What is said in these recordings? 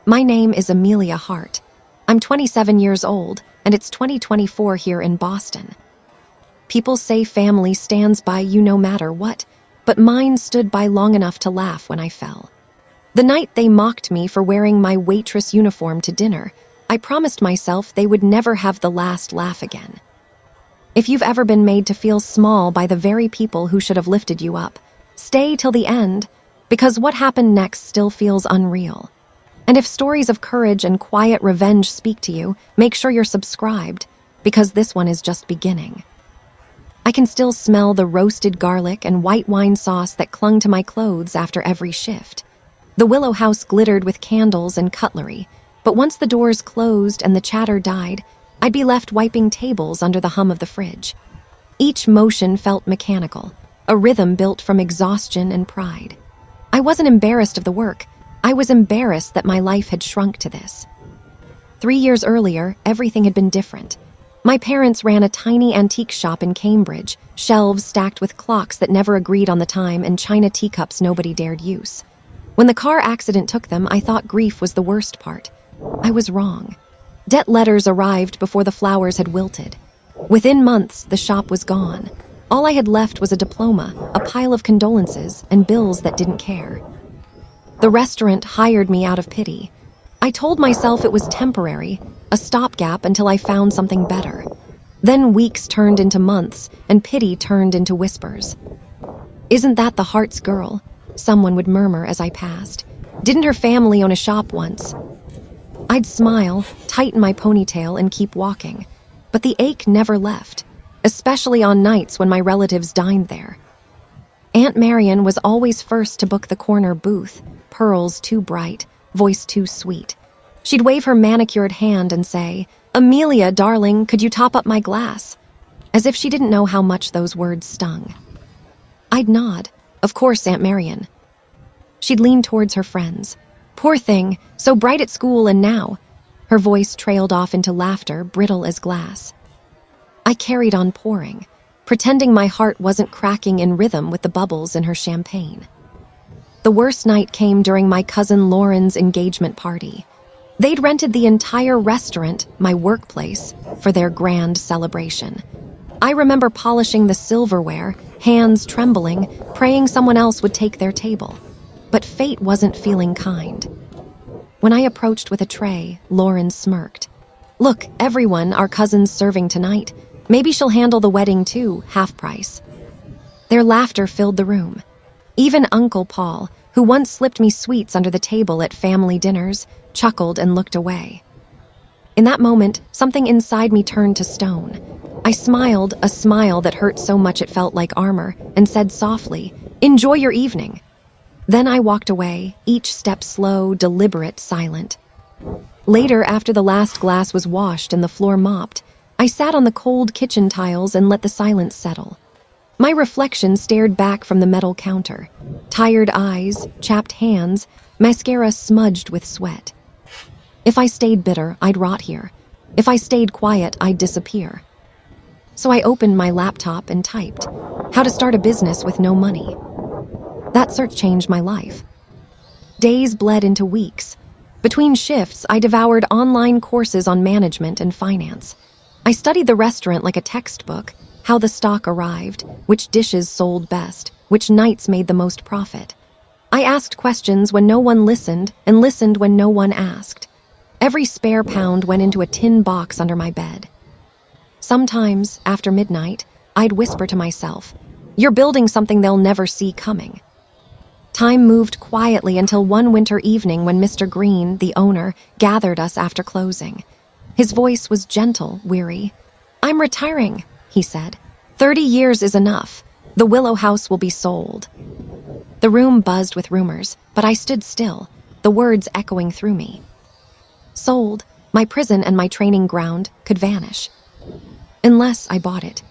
My name is Amelia Hart. I'm 27 years old, and it's 2024 here in Boston. People say family stands by you no matter what, but mine stood by long enough to laugh when I fell. The night they mocked me for wearing my Waitress uniform to dinner, I promised myself they would never have the last laugh again. If you've ever been made to feel small by the very people who should have lifted you up, stay till the end, because what happened next still feels unreal. And if stories of courage and quiet revenge speak to you, make sure you're subscribed, because this one is just beginning. I can still smell the roasted garlic and white wine sauce that clung to my clothes after every shift. The Willow House glittered with candles and cutlery, but once the doors closed and the chatter died, I'd be left wiping tables under the hum of the fridge. Each motion felt mechanical, a rhythm built from exhaustion and pride. I wasn't embarrassed of the work. I was embarrassed that my life had shrunk to this. 3 years earlier, everything had been different. My parents ran a tiny antique shop in Cambridge, shelves stacked with clocks that never agreed on the time and china teacups nobody dared use. When the car accident took them, I thought grief was the worst part. I was wrong. Debt letters arrived before the flowers had wilted. Within months, the shop was gone. All I had left was a diploma, a pile of condolences, and bills that didn't care. The restaurant hired me out of pity. I told myself it was temporary, a stopgap until I found something better. Then weeks turned into months, and pity turned into whispers. "Isn't that the Hart's girl?" someone would murmur as I passed. "Didn't her family own a shop once?" I'd smile, tighten my ponytail, and keep walking. But the ache never left, especially on nights when my relatives dined there. Aunt Marion was always first to book the corner booth, pearls too bright, voice too sweet. She'd wave her manicured hand and say, "Amelia, darling, could you top up my glass?" As if she didn't know how much those words stung. I'd nod. "Of course, Aunt Marion." She'd lean towards her friends. "Poor thing, so bright at school and now." Her voice trailed off into laughter, brittle as glass. I carried on pouring, pretending my heart wasn't cracking in rhythm with the bubbles in her champagne. The worst night came during my cousin Lauren's engagement party. They'd rented the entire restaurant, my workplace, for their grand celebration. I remember polishing the silverware, hands trembling, praying someone else would take their table. But fate wasn't feeling kind. When I approached with a tray, Lauren smirked. "Look, everyone, our cousin's serving tonight. Maybe she'll handle the wedding too, half price." Their laughter filled the room. Even Uncle Paul, who once slipped me sweets under the table at family dinners, chuckled and looked away. In that moment, something inside me turned to stone. I smiled, a smile that hurt so much it felt like armor, and said softly, "Enjoy your evening." Then I walked away, each step slow, deliberate, silent. Later, after the last glass was washed and the floor mopped, I sat on the cold kitchen tiles and let the silence settle. My reflection stared back from the metal counter. Tired eyes, chapped hands, mascara smudged with sweat. If I stayed bitter, I'd rot here. If I stayed quiet, I'd disappear. So I opened my laptop and typed, "How to start a business with no money." That search changed my life. Days bled into weeks. Between shifts, I devoured online courses on management and finance. I studied the restaurant like a textbook, how the stock arrived, which dishes sold best, which nights made the most profit. I asked questions when no one listened and listened when no one asked. Every spare pound went into a tin box under my bed. Sometimes, after midnight, I'd whisper to myself, "You're building something they'll never see coming." Time moved quietly until one winter evening when Mr. Green, the owner, gathered us after closing. His voice was gentle, weary. "I'm retiring," he said. 30 years is enough. The Willow House will be sold." The room buzzed with rumors, but I stood still, the words echoing through me. Sold, my prison and my training ground could vanish. Unless I bought it.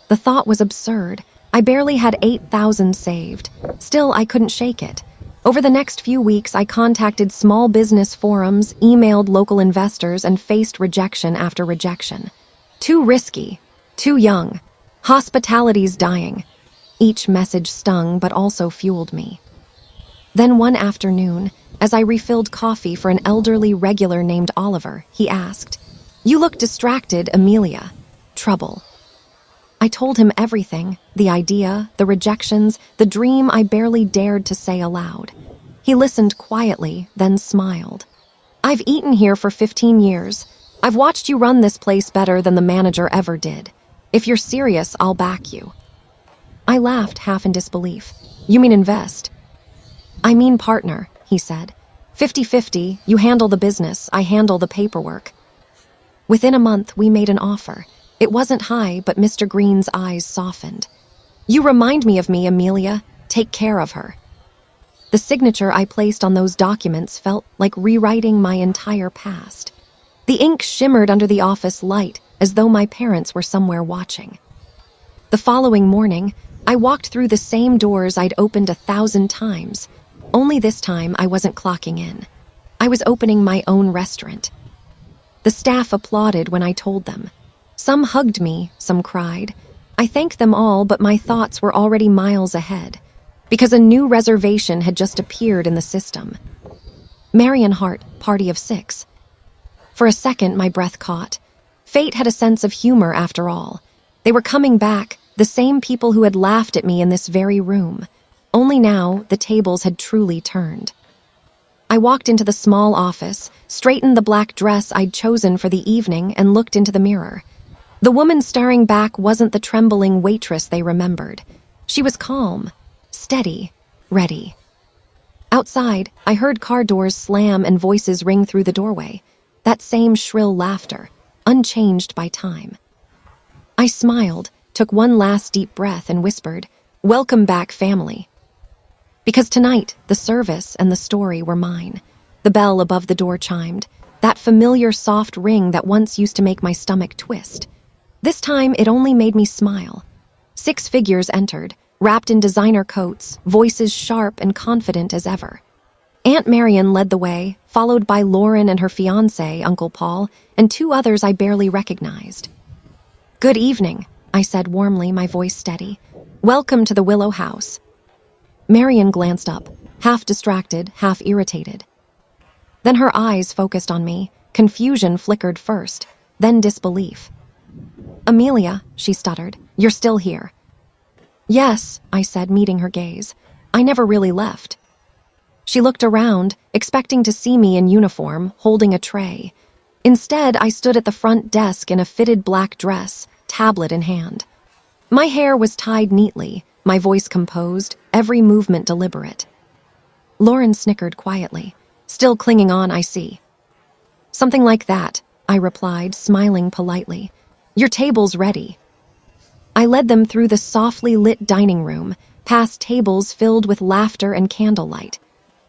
The thought was absurd. I barely had 8,000 saved. Still, I couldn't shake it. Over the next few weeks, I contacted small business forums, emailed local investors, and faced rejection after rejection. Too risky. Too young. Hospitality's dying. Each message stung, but also fueled me. Then one afternoon, As I refilled coffee for an elderly regular named Oliver, he asked, "You look distracted, Amelia. Trouble?" I told him everything, the idea, the rejections, the dream I barely dared to say aloud. He listened quietly, then smiled. "I've eaten here for 15 years. I've watched you run this place better than the manager ever did. If you're serious, I'll back you." I laughed, half in disbelief. "You mean invest?" "I mean partner," he said. 50-50, you handle the business, I handle the paperwork." Within a month, we made an offer. It wasn't high, but Mr. Green's eyes softened. "You remind me of me, Amelia. Take care of her." The signature I placed on those documents felt like rewriting my entire past. The ink shimmered under the office light, as though my parents were somewhere watching. The following morning, I walked through the same doors I'd opened 1,000 times. Only this time, I wasn't clocking in. I was opening my own restaurant. The staff applauded when I told them. Some hugged me, some cried. I thanked them all, but my thoughts were already miles ahead, because a new reservation had just appeared in the system. Amelia Hart, party of 6. For a second, my breath caught. Fate had a sense of humor after all. They were coming back, the same people who had laughed at me in this very room. Only now, the tables had truly turned. I walked into the small office, straightened the black dress I'd chosen for the evening, and looked into the mirror. The woman staring back wasn't the trembling waitress they remembered. She was calm, steady, ready. Outside, I heard car doors slam and voices ring through the doorway. That same shrill laughter, unchanged by time. I smiled, took one last deep breath, and whispered, "Welcome back, family." Because tonight, the service and the story were mine. The bell above the door chimed, that familiar soft ring that once used to make my stomach twist. This time, it only made me smile. 6 figures entered, wrapped in designer coats, voices sharp and confident as ever. Aunt Marion led the way, followed by Lauren and her fiancé, Uncle Paul, and 2 others I barely recognized. "Good evening," I said warmly, my voice steady. "Welcome to the Willow House." Marion glanced up, half distracted, half irritated. Then her eyes focused on me. Confusion flickered first, then disbelief. "Amelia," she stuttered, "you're still here." "Yes," I said, meeting her gaze. "I never really left." She looked around, expecting to see me in uniform, holding a tray. Instead, I stood at the front desk in a fitted black dress, tablet in hand. My hair was tied neatly, my voice composed, every movement deliberate. Lauren snickered quietly. "Still clinging on, I see." "Something like that," I replied, smiling politely. "Your table's ready." I led them through the softly lit dining room, past tables filled with laughter and candlelight.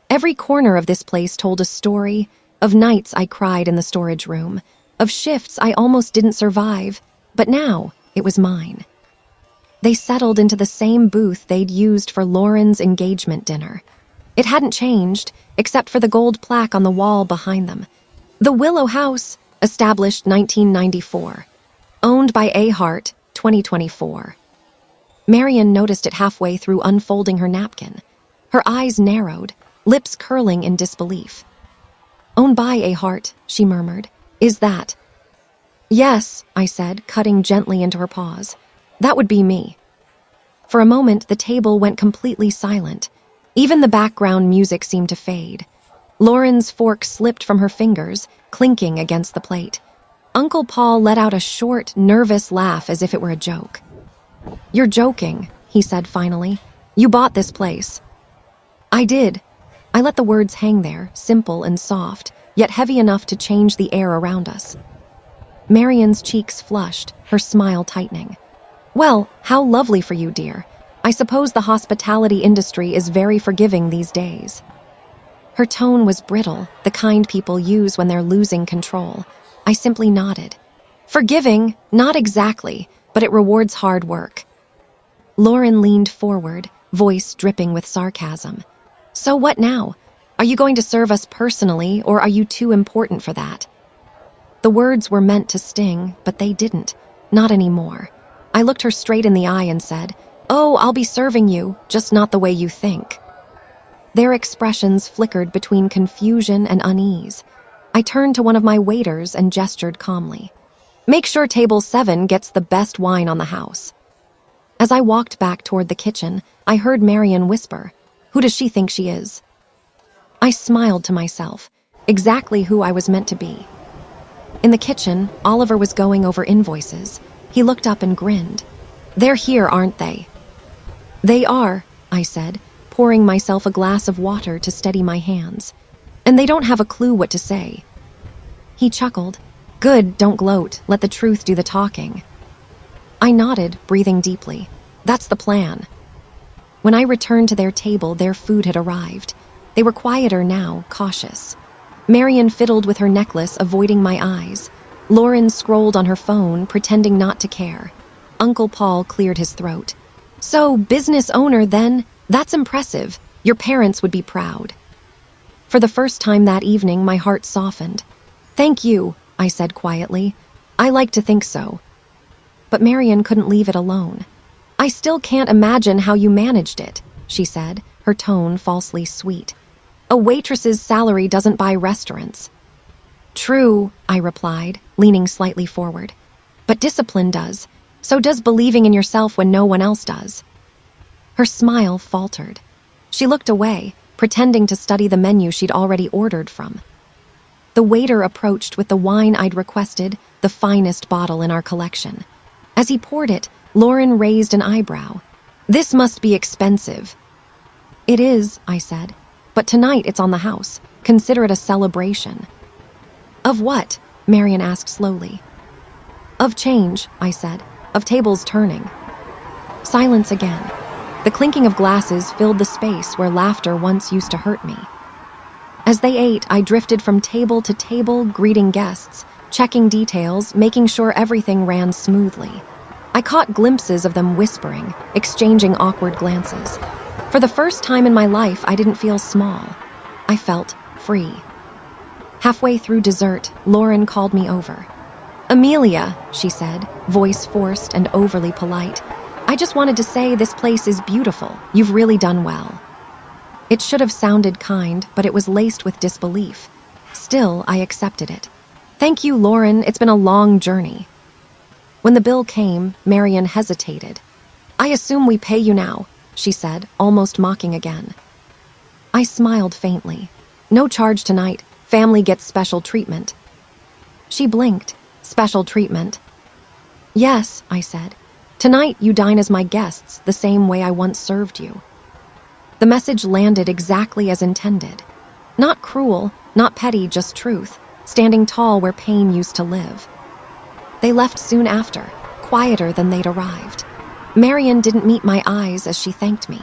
Every corner of this place told a story, of nights I cried in the storage room, of shifts I almost didn't survive, but now it was mine. They settled into the same booth they'd used for Lauren's engagement dinner. It hadn't changed, except for the gold plaque on the wall behind them. The Willow House, established 1994. Owned by A. Hart, 2024. Marion noticed it halfway through unfolding her napkin. Her eyes narrowed, lips curling in disbelief. "Owned by A. Hart," she murmured. "Is that?" "Yes," I said, cutting gently into her pause. "That would be me." For a moment, the table went completely silent. Even the background music seemed to fade. Lauren's fork slipped from her fingers, clinking against the plate. Uncle Paul let out a short, nervous laugh as if it were a joke. "You're joking," he said finally. "You bought this place." "I did." I let the words hang there, simple and soft, yet heavy enough to change the air around us. Marion's cheeks flushed, her smile tightening. "Well, how lovely for you, dear. I suppose the hospitality industry is very forgiving these days." Her tone was brittle, the kind people use when they're losing control. I simply nodded. "Forgiving? Not exactly, but it rewards hard work." Lauren leaned forward, voice dripping with sarcasm. "So what now? Are you going to serve us personally, or are you too important for that?" The words were meant to sting, but they didn't. Not anymore. I looked her straight in the eye and said, "Oh, I'll be serving you, just not the way you think." Their expressions flickered between confusion and unease. I turned to one of my waiters and gestured calmly. "Make sure table 7 gets the best wine on the house." As I walked back toward the kitchen, I heard Marion whisper, "Who does she think she is?" I smiled to myself, exactly who I was meant to be. In the kitchen, Oliver was going over invoices. He looked up and grinned. "They're here, aren't they?" "They are," I said, pouring myself a glass of water to steady my hands. "And they don't have a clue what to say." He chuckled. "Good, don't gloat. Let the truth do the talking." I nodded, breathing deeply. That's the plan. When I returned to their table, their food had arrived. They were quieter now, cautious. Marion fiddled with her necklace, avoiding my eyes. Lauren scrolled on her phone, pretending not to care. Uncle Paul cleared his throat. "So, business owner then? That's impressive. Your parents would be proud." For the first time that evening, my heart softened. "Thank you," I said quietly. "I like to think so." But Marion couldn't leave it alone. "I still can't imagine how you managed it," she said, her tone falsely sweet. "A waitress's salary doesn't buy restaurants." "True," I replied, leaning slightly forward. "But discipline does. So does believing in yourself when no one else does." Her smile faltered. She looked away, pretending to study the menu she'd already ordered from. The waiter approached with the wine I'd requested, the finest bottle in our collection. As he poured it, Lauren raised an eyebrow. "This must be expensive." "It is," I said. "But tonight it's on the house. Consider it a celebration." "Of what?" Marion asked slowly. "Of change," I said. "Of tables turning." Silence again. The clinking of glasses filled the space where laughter once used to hurt me. As they ate, I drifted from table to table, greeting guests, checking details, making sure everything ran smoothly. I caught glimpses of them whispering, exchanging awkward glances. For the first time in my life, I didn't feel small. I felt free. Halfway through dessert, Lauren called me over. "Amelia," she said, voice forced and overly polite, "I just wanted to say this place is beautiful. You've really done well." It should have sounded kind, but it was laced with disbelief. Still, I accepted it. "Thank you, Lauren. It's been a long journey." When the bill came, Marion hesitated. "I assume we pay you now," she said, almost mocking again. I smiled faintly. "No charge tonight. Family gets special treatment." She blinked. "Special treatment?" "Yes," I said. "Tonight you dine as my guests, the same way I once served you." The message landed exactly as intended. Not cruel, not petty, just truth, standing tall where pain used to live. They left soon after, quieter than they'd arrived. Marion didn't meet my eyes as she thanked me.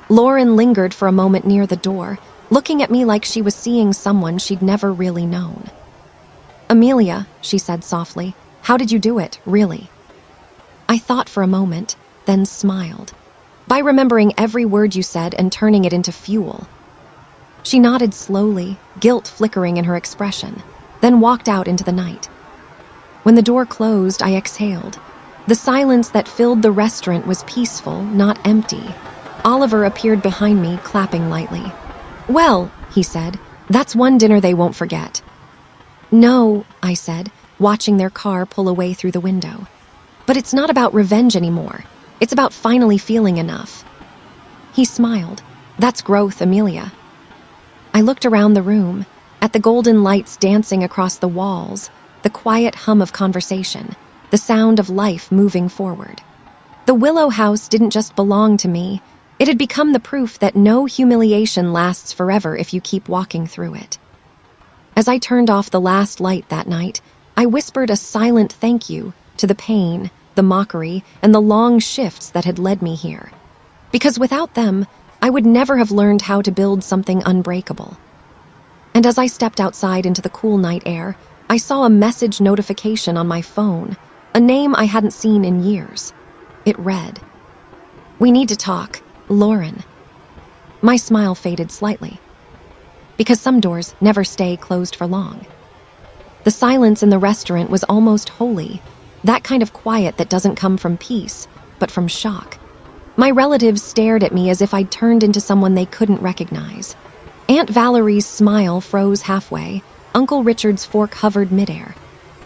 Lauren lingered for a moment near the door, looking at me like she was seeing someone she'd never really known. "Amelia," she said softly, "how did you do it, really?" I thought for a moment, then smiled. "By remembering every word you said and turning it into fuel." She nodded slowly, guilt flickering in her expression, then walked out into the night. When the door closed, I exhaled. The silence that filled the restaurant was peaceful, not empty. Oliver appeared behind me, clapping lightly. "Well," he said, "that's one dinner they won't forget." "No," I said, watching their car pull away through the window. "But it's not about revenge anymore. It's about finally feeling enough." He smiled. "That's growth, Amelia." I looked around the room, at the golden lights dancing across the walls, the quiet hum of conversation, the sound of life moving forward. The Willow House didn't just belong to me. It had become the proof that no humiliation lasts forever if you keep walking through it. As I turned off the last light that night, I whispered a silent thank you to the pain, the mockery, and the long shifts that had led me here. Because without them, I would never have learned how to build something unbreakable. And as I stepped outside into the cool night air, I saw a message notification on my phone, a name I hadn't seen in years. It read, "We need to talk, Lauren." My smile faded slightly. Because some doors never stay closed for long. The silence in the restaurant was almost holy, that kind of quiet that doesn't come from peace, but from shock. My relatives stared at me as if I'd turned into someone they couldn't recognize. Aunt Valerie's smile froze halfway. Uncle Richard's fork hovered midair.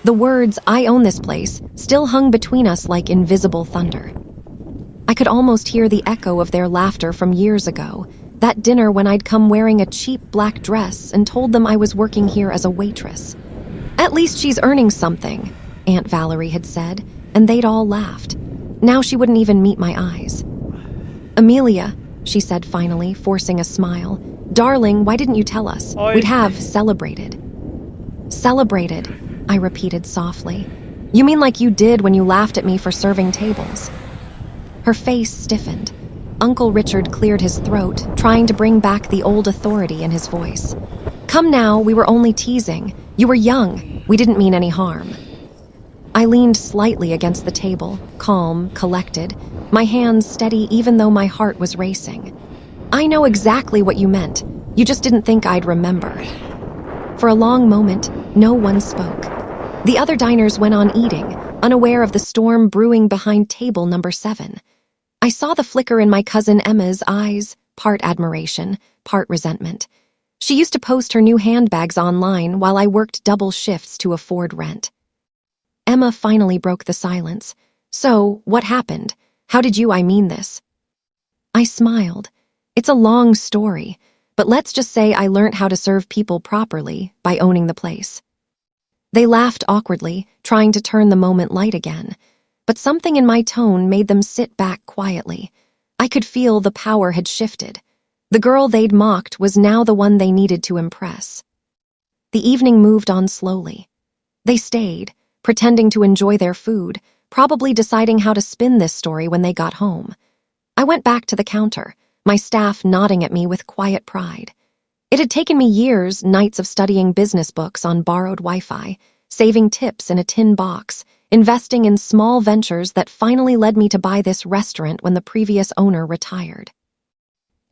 The words, "I own this place," still hung between us like invisible thunder. I could almost hear the echo of their laughter from years ago, that dinner when I'd come wearing a cheap black dress and told them I was working here as a waitress. "At least she's earning something," Aunt Valerie had said, and they'd all laughed. Now she wouldn't even meet my eyes. "Amelia," she said finally, forcing a smile, "darling, why didn't you tell us? We'd have celebrated." "Celebrated," I repeated softly. "You mean like you did when you laughed at me for serving tables?" Her face stiffened. Uncle Richard cleared his throat, trying to bring back the old authority in his voice. "Come now, we were only teasing. You were young. We didn't mean any harm." I leaned slightly against the table, calm, collected, my hands steady even though my heart was racing. "I know exactly what you meant. You just didn't think I'd remember." For a long moment, no one spoke. The other diners went on eating, unaware of the storm brewing behind table number 7. I saw the flicker in my cousin Emma's eyes, part admiration, part resentment. She used to post her new handbags online while I worked double shifts to afford rent. Emma finally broke the silence. "So, what happened? How did you I mean this?" I smiled. "It's a long story, but let's just say I learned how to serve people properly by owning the place." They laughed awkwardly, trying to turn the moment light again, but something in my tone made them sit back quietly. I could feel the power had shifted. The girl they'd mocked was now the one they needed to impress. The evening moved on slowly. They stayed, pretending to enjoy their food, probably deciding how to spin this story when they got home. I went back to the counter, my staff nodding at me with quiet pride. It had taken me years, nights of studying business books on borrowed Wi-Fi, saving tips in a tin box, investing in small ventures that finally led me to buy this restaurant when the previous owner retired.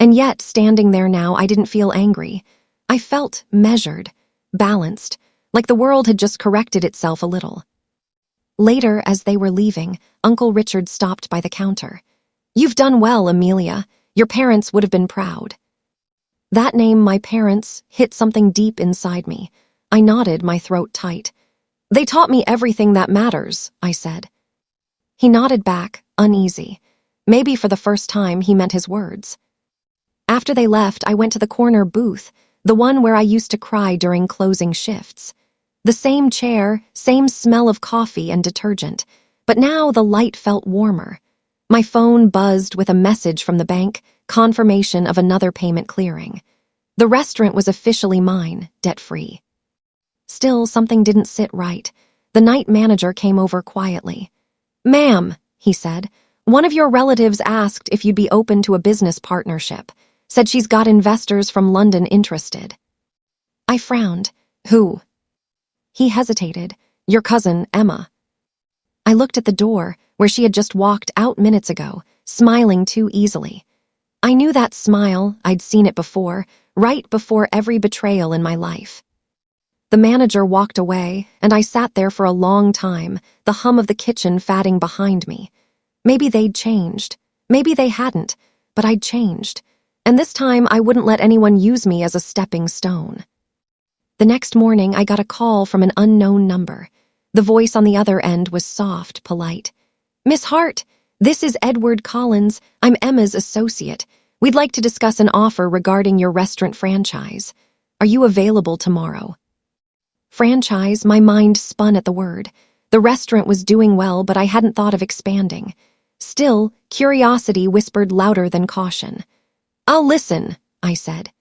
And yet, standing there now, I didn't feel angry. I felt measured, balanced, like the world had just corrected itself a little. Later, as they were leaving, Uncle Richard stopped by the counter. "You've done well, Amelia. Your parents would have been proud." That name, my parents, hit something deep inside me. I nodded, my throat tight. "They taught me everything that matters," I said. He nodded back, uneasy. Maybe for the first time he meant his words. After they left, I went to the corner booth, the one where I used to cry during closing shifts. The same chair, same smell of coffee and detergent, but now the light felt warmer. My phone buzzed with a message from the bank, confirmation of another payment clearing. The restaurant was officially mine, debt-free. Still, something didn't sit right. The night manager came over quietly. "Ma'am," he said, "one of your relatives asked if you'd be open to a business partnership. Said she's got investors from London interested." I frowned. "Who?" He hesitated. "Your cousin, Emma." I looked at the door, where she had just walked out minutes ago, smiling too easily. I knew that smile, I'd seen it before, right before every betrayal in my life. The manager walked away, and I sat there for a long time, the hum of the kitchen fatting behind me. Maybe they'd changed. Maybe they hadn't, but I'd changed. And this time I wouldn't let anyone use me as a stepping stone. The next morning I got a call from an unknown number. The voice on the other end was soft, polite. "Miss Hart, this is Edward Collins. I'm Emma's associate. We'd like to discuss an offer regarding your restaurant franchise. Are you available tomorrow?" Franchise, my mind spun at the word. The restaurant was doing well, but I hadn't thought of expanding. Still, curiosity whispered louder than caution. "I'll listen," I said.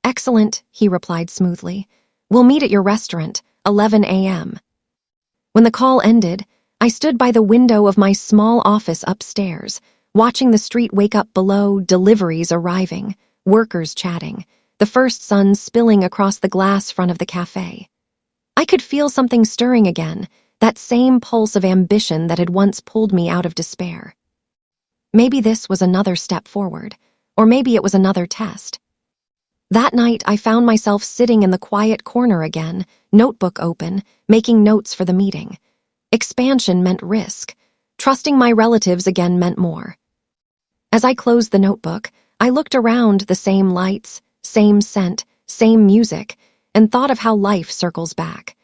"Excellent," he replied smoothly. "We'll meet at your restaurant, 11 a.m. When the call ended, I stood by the window of my small office upstairs, watching the street wake up below, deliveries arriving, workers chatting, the first sun spilling across the glass front of the cafe. I could feel something stirring again, that same pulse of ambition that had once pulled me out of despair. Maybe this was another step forward, or maybe it was another test. That night, I found myself sitting in the quiet corner again, notebook open, making notes for the meeting. Expansion meant risk. Trusting my relatives again meant more. As I closed the notebook, I looked around, the same lights, same scent, same music, and thought of how life circles back.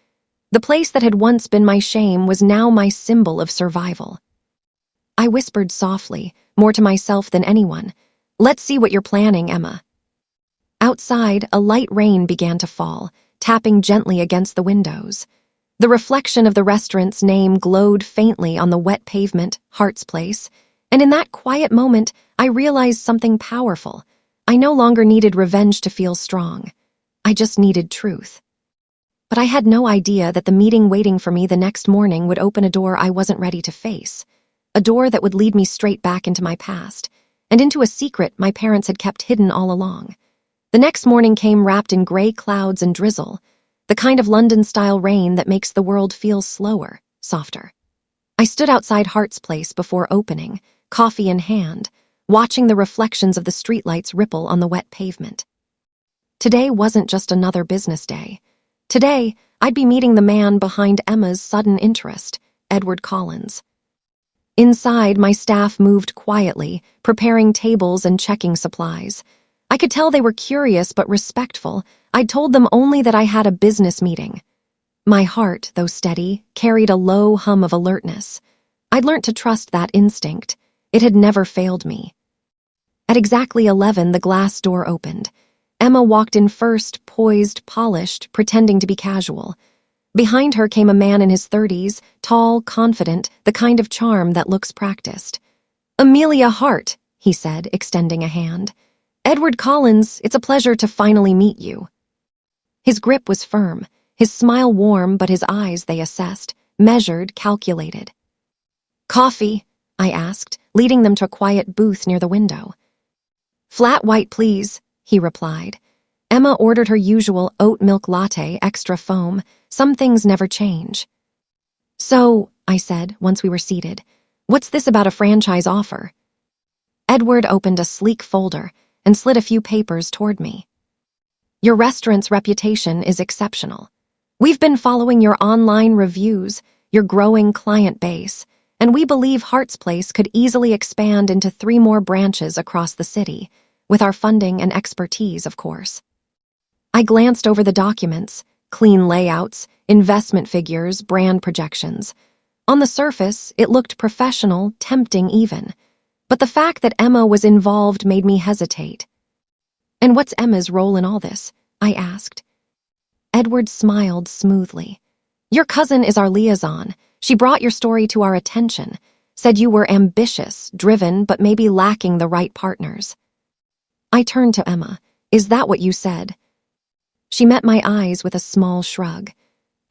The place that had once been my shame was now my symbol of survival. I whispered softly, more to myself than anyone, "Let's see what you're planning, Emma." Outside, a light rain began to fall, tapping gently against the windows. The reflection of the restaurant's name glowed faintly on the wet pavement, Hart's Place, and in that quiet moment, I realized something powerful. I no longer needed revenge to feel strong. I just needed truth. But I had no idea that the meeting waiting for me the next morning would open a door I wasn't ready to face, a door that would lead me straight back into my past, and into a secret my parents had kept hidden all along. The next morning came wrapped in gray clouds and drizzle, the kind of London-style rain that makes the world feel slower, softer. I stood outside Hart's Place before opening, coffee in hand, watching the reflections of the streetlights ripple on the wet pavement. Today wasn't just another business day. Today, I'd be meeting the man behind Emma's sudden interest, Edward Collins. Inside, my staff moved quietly, preparing tables and checking supplies. I could tell they were curious but respectful. I'd told them only that I had a business meeting. My heart, though steady, carried a low hum of alertness. I'd learnt to trust that instinct. It had never failed me. At exactly 11, the glass door opened. Emma walked in first, poised, polished, pretending to be casual. Behind her came a man in his 30s, tall, confident, the kind of charm that looks practiced. "Amelia Hart," he said, extending a hand. "Edward Collins, it's a pleasure to finally meet you." His grip was firm, his smile warm, but his eyes, they assessed, measured, calculated. "Coffee?" I asked, leading them to a quiet booth near the window. "Flat white, please," he replied. Emma ordered her usual oat milk latte, extra foam. Some things never change. "So," I said, once we were seated, "what's this about a franchise offer?" Edward opened a sleek folder and slid a few papers toward me. "Your restaurant's reputation is exceptional. We've been following your online reviews, your growing client base, and we believe Hart's Place could easily expand into 3 more branches across the city, with our funding and expertise, of course." I glanced over the documents, clean layouts, investment figures, brand projections. On the surface, it looked professional, tempting even. But the fact that Emma was involved made me hesitate. "And what's Emma's role in all this?" I asked. Edward smiled smoothly. "Your cousin is our liaison. She brought your story to our attention, said you were ambitious, driven, but maybe lacking the right partners." I turned to Emma. "Is that what you said?" She met my eyes with a small shrug.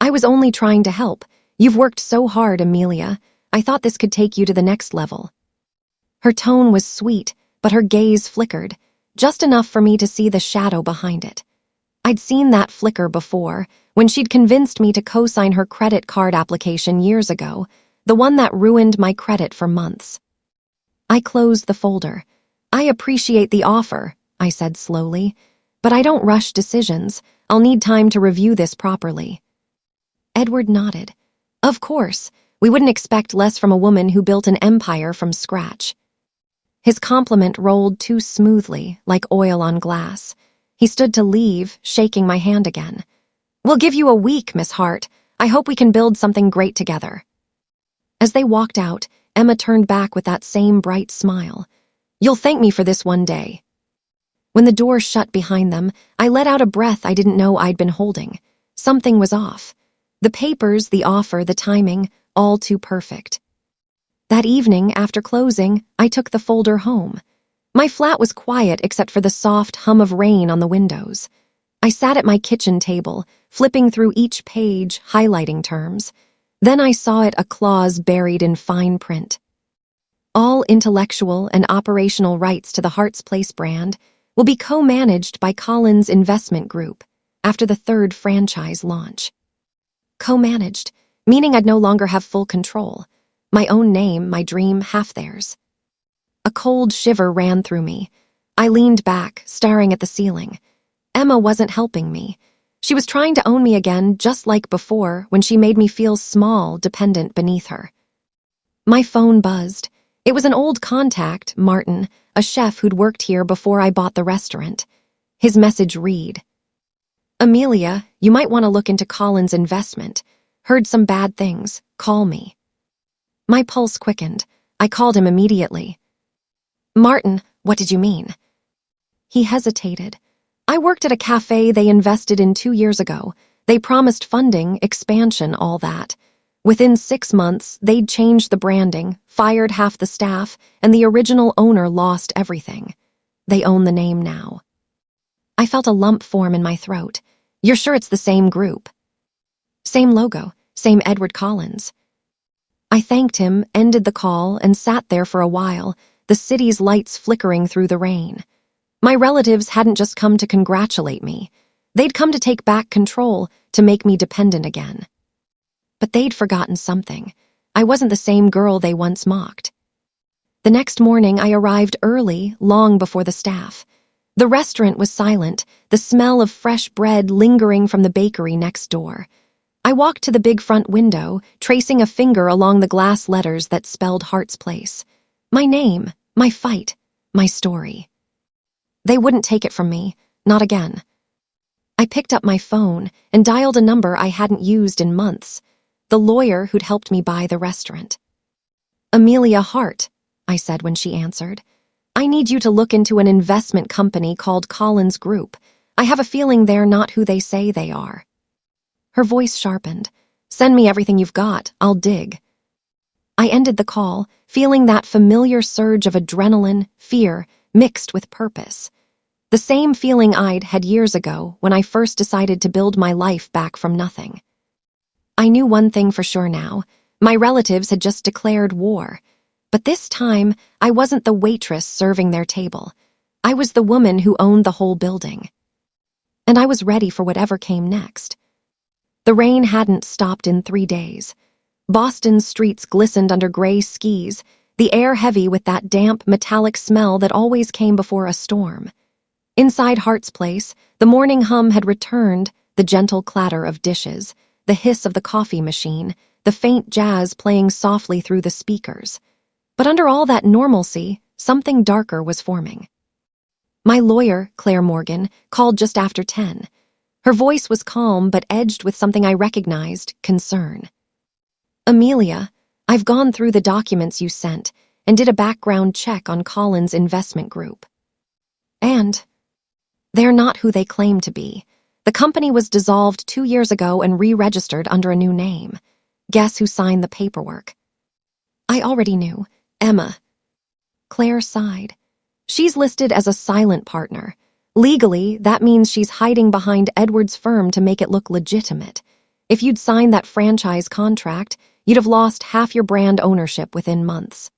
"I was only trying to help. You've worked so hard, Amelia. I thought this could take you to the next level." Her tone was sweet, but her gaze flickered, just enough for me to see the shadow behind it. I'd seen that flicker before, when she'd convinced me to co-sign her credit card application years ago, the one that ruined my credit for months. I closed the folder. "I appreciate the offer," I said slowly, "but I don't rush decisions. I'll need time to review this properly." Edward nodded. "Of course, we wouldn't expect less from a woman who built an empire from scratch." His compliment rolled too smoothly, like oil on glass. He stood to leave, shaking my hand again. "We'll give you a week, Miss Hart. I hope we can build something great together." As they walked out, Emma turned back with that same bright smile. "You'll thank me for this one day." When the door shut behind them, I let out a breath I didn't know I'd been holding. Something was off. The papers, the offer, the timing, all too perfect. That evening, after closing, I took the folder home. My flat was quiet except for the soft hum of rain on the windows. I sat at my kitchen table, flipping through each page, highlighting terms. Then I saw it, a clause buried in fine print. All intellectual and operational rights to the Hart's Place brand will be co-managed by Collins Investment Group after the 3rd franchise launch. Co-managed, meaning I'd no longer have full control. My own name, my dream, half theirs. A cold shiver ran through me. I leaned back, staring at the ceiling. Emma wasn't helping me. She was trying to own me again, just like before, when she made me feel small, dependent beneath her. My phone buzzed. It was an old contact, Martin, a a chef who'd worked here before I bought the restaurant. His message read, "Amelia, you might want to look into Colin's investment. Heard some bad things. Call me." My pulse quickened. I called him immediately. "Martin, what did you mean?" He hesitated. "I worked at a cafe they invested in 2 years ago. They promised funding, expansion, all that. Within 6 months, they'd changed the branding, fired half the staff, and the original owner lost everything. They own the name now." I felt a lump form in my throat. "You're sure it's the same group?" "Same logo, same Edward Collins." I thanked him, ended the call, and sat there for a while, the city's lights flickering through the rain. My relatives hadn't just come to congratulate me. They'd come to take back control, to make me dependent again. But they'd forgotten something. I wasn't the same girl they once mocked. The next morning, I arrived early, long before the staff. The restaurant was silent, the smell of fresh bread lingering from the bakery next door. I walked to the big front window, tracing a finger along the glass letters that spelled Hart's Place. My name, my fight, my story. They wouldn't take it from me, not again. I picked up my phone and dialed a number I hadn't used in months, the lawyer who'd helped me buy the restaurant. "Amelia Hart," I said when she answered. "I need you to look into an investment company called Collins Group. I have a feeling they're not who they say they are." Her voice sharpened. "Send me everything you've got, I'll dig." I ended the call, feeling that familiar surge of adrenaline, fear, mixed with purpose. The same feeling I'd had years ago when I first decided to build my life back from nothing. I knew one thing for sure now. My relatives had just declared war. But this time, I wasn't the waitress serving their table. I was the woman who owned the whole building. And I was ready for whatever came next. The rain hadn't stopped in 3 days. Boston's streets glistened under gray skis, the air heavy with that damp, metallic smell that always came before a storm. Inside Hart's Place, the morning hum had returned, the gentle clatter of dishes, the hiss of the coffee machine, the faint jazz playing softly through the speakers. But under all that normalcy, something darker was forming. My lawyer, Claire Morgan, called just after 10. Her voice was calm but edged with something I recognized, concern. "Amelia, I've gone through the documents you sent and did a background check on Collins' investment group. And they're not who they claim to be. The company was dissolved 2 years ago and re-registered under a new name. Guess who signed the paperwork?" I already knew. Emma. Claire sighed. "She's listed as a silent partner. Legally, that means she's hiding behind Edward's firm to make it look legitimate. If you'd signed that franchise contract, you'd have lost half your brand ownership within months."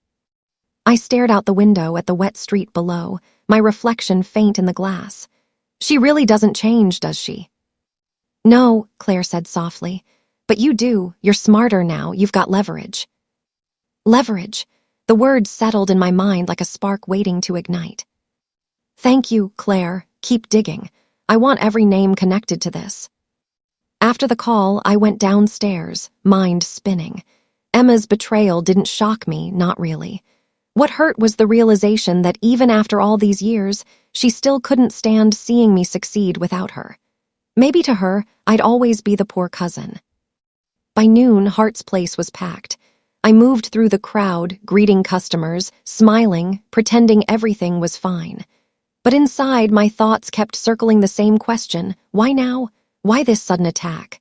I stared out the window at the wet street below, my reflection faint in the glass. "She really doesn't change, does she?" "No," Claire said softly. "But you do. You're smarter now. You've got leverage." Leverage. The word settled in my mind like a spark waiting to ignite. "Thank you, Claire. Keep digging. I want every name connected to this." After the call, I went downstairs, mind spinning. Emma's betrayal didn't shock me, not really. What hurt was the realization that even after all these years, she still couldn't stand seeing me succeed without her. Maybe to her, I'd always be the poor cousin. By noon, Hart's Place was packed. I moved through the crowd, greeting customers, smiling, pretending everything was fine. But inside, my thoughts kept circling the same question: why now? Why this sudden attack?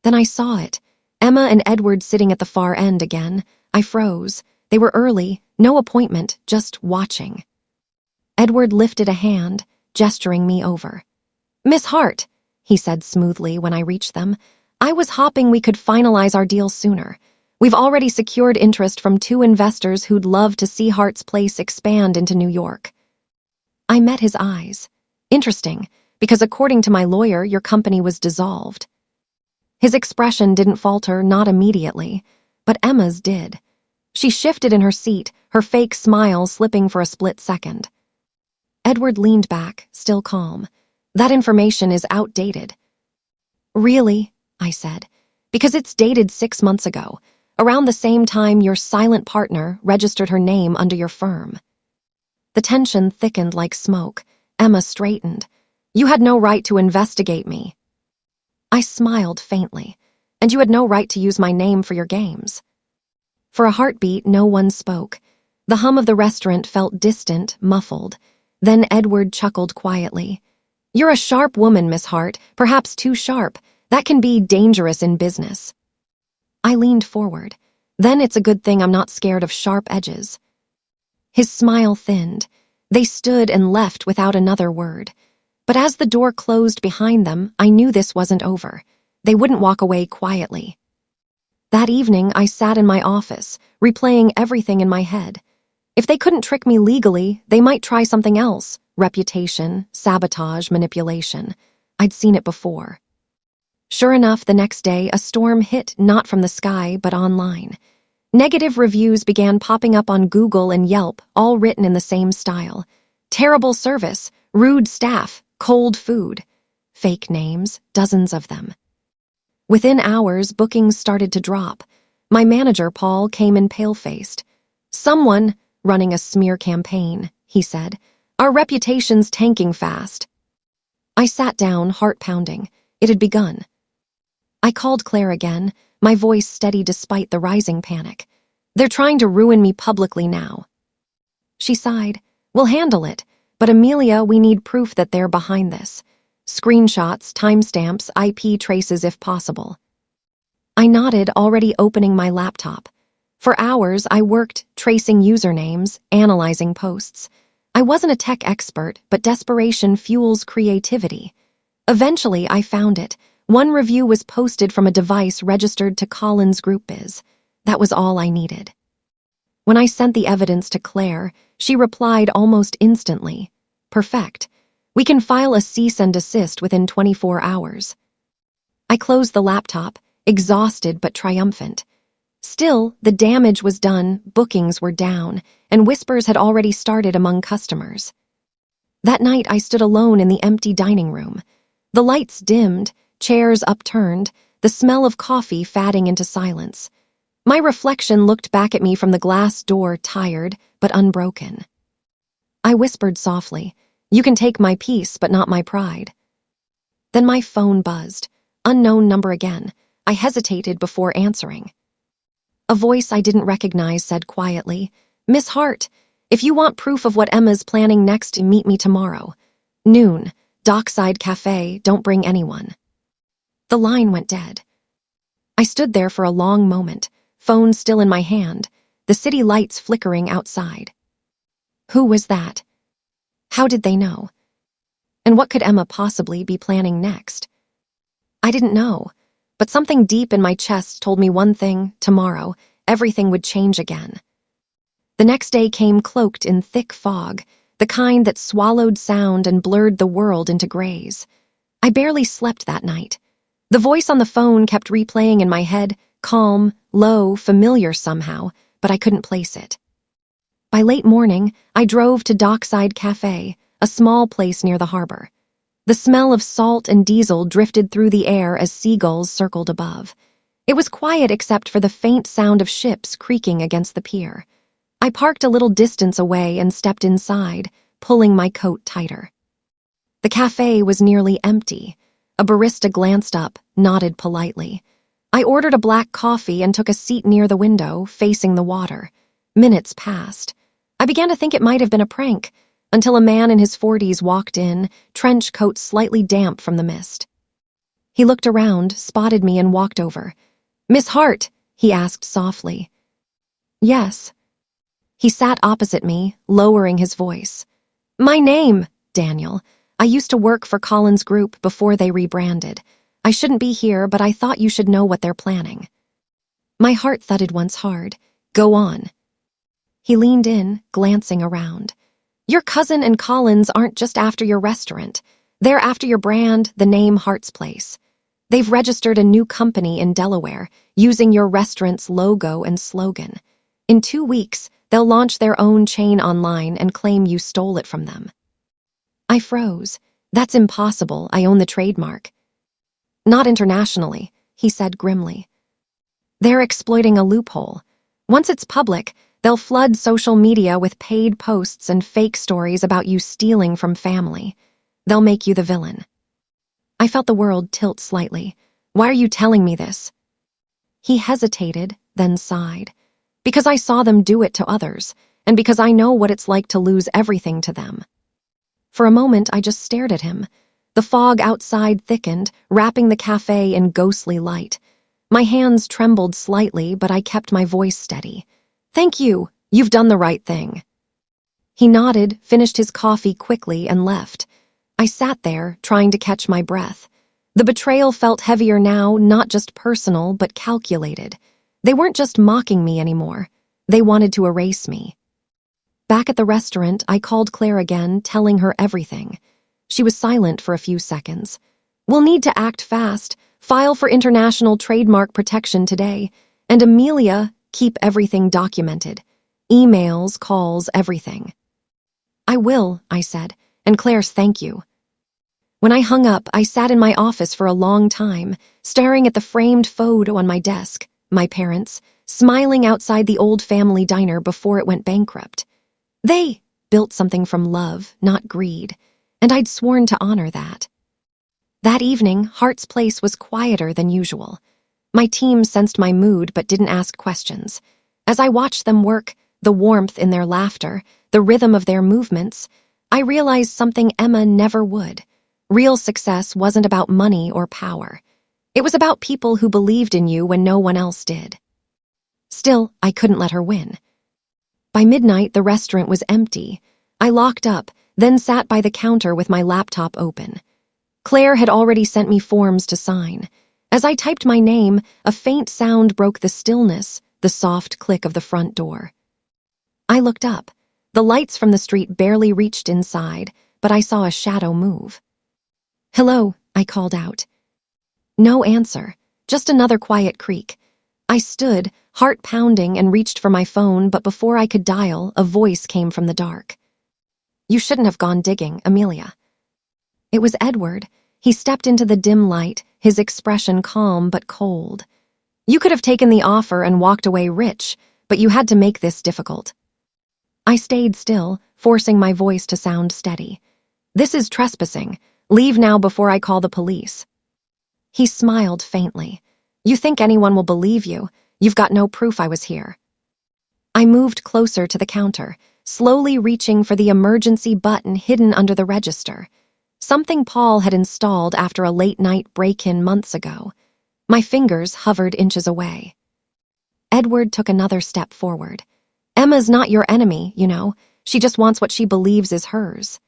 Then I saw it. Emma and Edward sitting at the far end again. I froze. They were early, no appointment, just watching. Edward lifted a hand, gesturing me over. "Miss Hart," he said smoothly when I reached them, "I was hoping we could finalize our deal sooner. We've already secured interest from 2 investors who'd love to see Hart's Place expand into New York." I met his eyes. "Interesting, because according to my lawyer, your company was dissolved." His expression didn't falter, not immediately, but Emma's did. She shifted in her seat, her fake smile slipping for a split second. Edward leaned back, still calm. "That information is outdated." "Really?" I said. "Because it's dated 6 months ago, around the same time your silent partner registered her name under your firm." The tension thickened like smoke. Emma straightened. "You had no right to investigate me." I smiled faintly. "And you had no right to use my name for your games." For a heartbeat, no one spoke. The hum of the restaurant felt distant, muffled. Then Edward chuckled quietly. "You're a sharp woman, Miss Hart, perhaps too sharp. That can be dangerous in business." I leaned forward. "Then it's a good thing I'm not scared of sharp edges." His smile thinned. They stood and left without another word. But as the door closed behind them, I knew this wasn't over. They wouldn't walk away quietly. That evening, I sat in my office, replaying everything in my head. If they couldn't trick me legally, they might try something else. Reputation, sabotage, manipulation. I'd seen it before. Sure enough, the next day, a storm hit not from the sky, but online. Negative reviews began popping up on Google and Yelp, all written in the same style. Terrible service, rude staff, cold food. Fake names, dozens of them. Within hours, bookings started to drop. My manager, Paul, came in pale-faced. "Someone running a smear campaign," he said. "Our reputation's tanking fast." I sat down, heart pounding. It had begun. I called Claire again, my voice steady despite the rising panic. "They're trying to ruin me publicly now." She sighed. "We'll handle it, but Amelia, we need proof that they're behind this. Screenshots, timestamps, IP traces if possible." I nodded, already opening my laptop. For hours, I worked, tracing usernames, analyzing posts. I wasn't a tech expert, but desperation fuels creativity. Eventually, I found it. One review was posted from a device registered to Collins GroupBiz. That was all I needed. When I sent the evidence to Claire, she replied almost instantly. "Perfect. We can file a cease and desist within 24 hours." I closed the laptop, exhausted but triumphant. Still, the damage was done, bookings were down, and whispers had already started among customers. That night, I stood alone in the empty dining room. The lights dimmed, chairs upturned, the smell of coffee fading into silence. My reflection looked back at me from the glass door, tired but unbroken. I whispered softly, "You can take my peace, but not my pride." Then my phone buzzed. Unknown number again. I hesitated before answering. A voice I didn't recognize said quietly, "Miss Hart, if you want proof of what Emma's planning next, meet me tomorrow. Noon, Dockside Cafe, don't bring anyone." The line went dead. I stood there for a long moment, phone still in my hand, the city lights flickering outside. Who was that? How did they know? And what could Emma possibly be planning next? I didn't know, but something deep in my chest told me one thing: tomorrow, everything would change again. The next day came cloaked in thick fog, the kind that swallowed sound and blurred the world into grays. I barely slept that night. The voice on the phone kept replaying in my head, calm, low, familiar somehow, but I couldn't place it. By late morning, I drove to Dockside Cafe, a small place near the harbor. The smell of salt and diesel drifted through the air as seagulls circled above. It was quiet except for the faint sound of ships creaking against the pier. I parked a little distance away and stepped inside, pulling my coat tighter. The cafe was nearly empty. A barista glanced up, nodded politely. I ordered a black coffee and took a seat near the window, facing the water. Minutes passed. I began to think it might have been a prank, until a man in his 40s walked in, trench coat slightly damp from the mist. He looked around, spotted me, and walked over. "Miss Hart?" he asked softly. "Yes." He sat opposite me, lowering his voice. "My name, Daniel. I used to work for Collins Group before they rebranded. I shouldn't be here, but I thought you should know what they're planning." My heart thudded once hard. "Go on." He leaned in, glancing around. "Your cousin and Collins aren't just after your restaurant. They're after your brand, the name Hart's Place. They've registered a new company in Delaware, using your restaurant's logo and slogan. In 2 weeks, they'll launch their own chain online and claim you stole it from them." I froze. "That's impossible. I own the trademark." "Not internationally," he said grimly. "They're exploiting a loophole. Once it's public, They'll flood social media with paid posts and fake stories about you stealing from family. They'll make you the villain. I felt the world tilt slightly. Why are you telling me this? He hesitated, then sighed. Because I saw them do it to others, and because I know what it's like to lose everything to them. For a moment, I just stared at him. The fog outside thickened, wrapping the cafe in ghostly light. My hands trembled slightly, but I kept my voice steady. Thank you. You've done the right thing. He nodded, finished his coffee quickly, and left. I sat there, trying to catch my breath. The betrayal felt heavier now, not just personal, but calculated. They weren't just mocking me anymore. They wanted to erase me. Back at the restaurant, I called Claire again, telling her everything. She was silent for a few seconds. We'll need to act fast, file for international trademark protection today, and Amelia, keep everything documented. Emails, calls, everything. I will, I said, and Claire's thank you. When I hung up, I sat in my office for a long time, staring at the framed photo on my desk, my parents, smiling outside the old family diner before it went bankrupt. They built something from love, not greed, and I'd sworn to honor that. That evening, Hart's place was quieter than usual. My team sensed my mood but didn't ask questions. As I watched them work, the warmth in their laughter, the rhythm of their movements, I realized something Emma never would. Real success wasn't about money or power. It was about people who believed in you when no one else did. Still, I couldn't let her win. By midnight, the restaurant was empty. I locked up, then sat by the counter with my laptop open. Claire had already sent me forms to sign. As I typed my name, a faint sound broke the stillness, the soft click of the front door. I looked up. The lights from the street barely reached inside, but I saw a shadow move. Hello, I called out. No answer, just another quiet creak. I stood, heart pounding, and reached for my phone, but before I could dial, a voice came from the dark. You shouldn't have gone digging, Amelia. It was Edward. He stepped into the dim light, his expression calm but cold. You could have taken the offer and walked away rich, but you had to make this difficult. I stayed still, forcing my voice to sound steady. This is trespassing. Leave now before I call the police. He smiled faintly. You think anyone will believe you? You've got no proof I was here. I moved closer to the counter, slowly reaching for the emergency button hidden under the register. Something Paul had installed after a late-night break-in months ago. My fingers hovered inches away. Edward took another step forward. Emma's not your enemy, you know. She just wants what she believes is hers.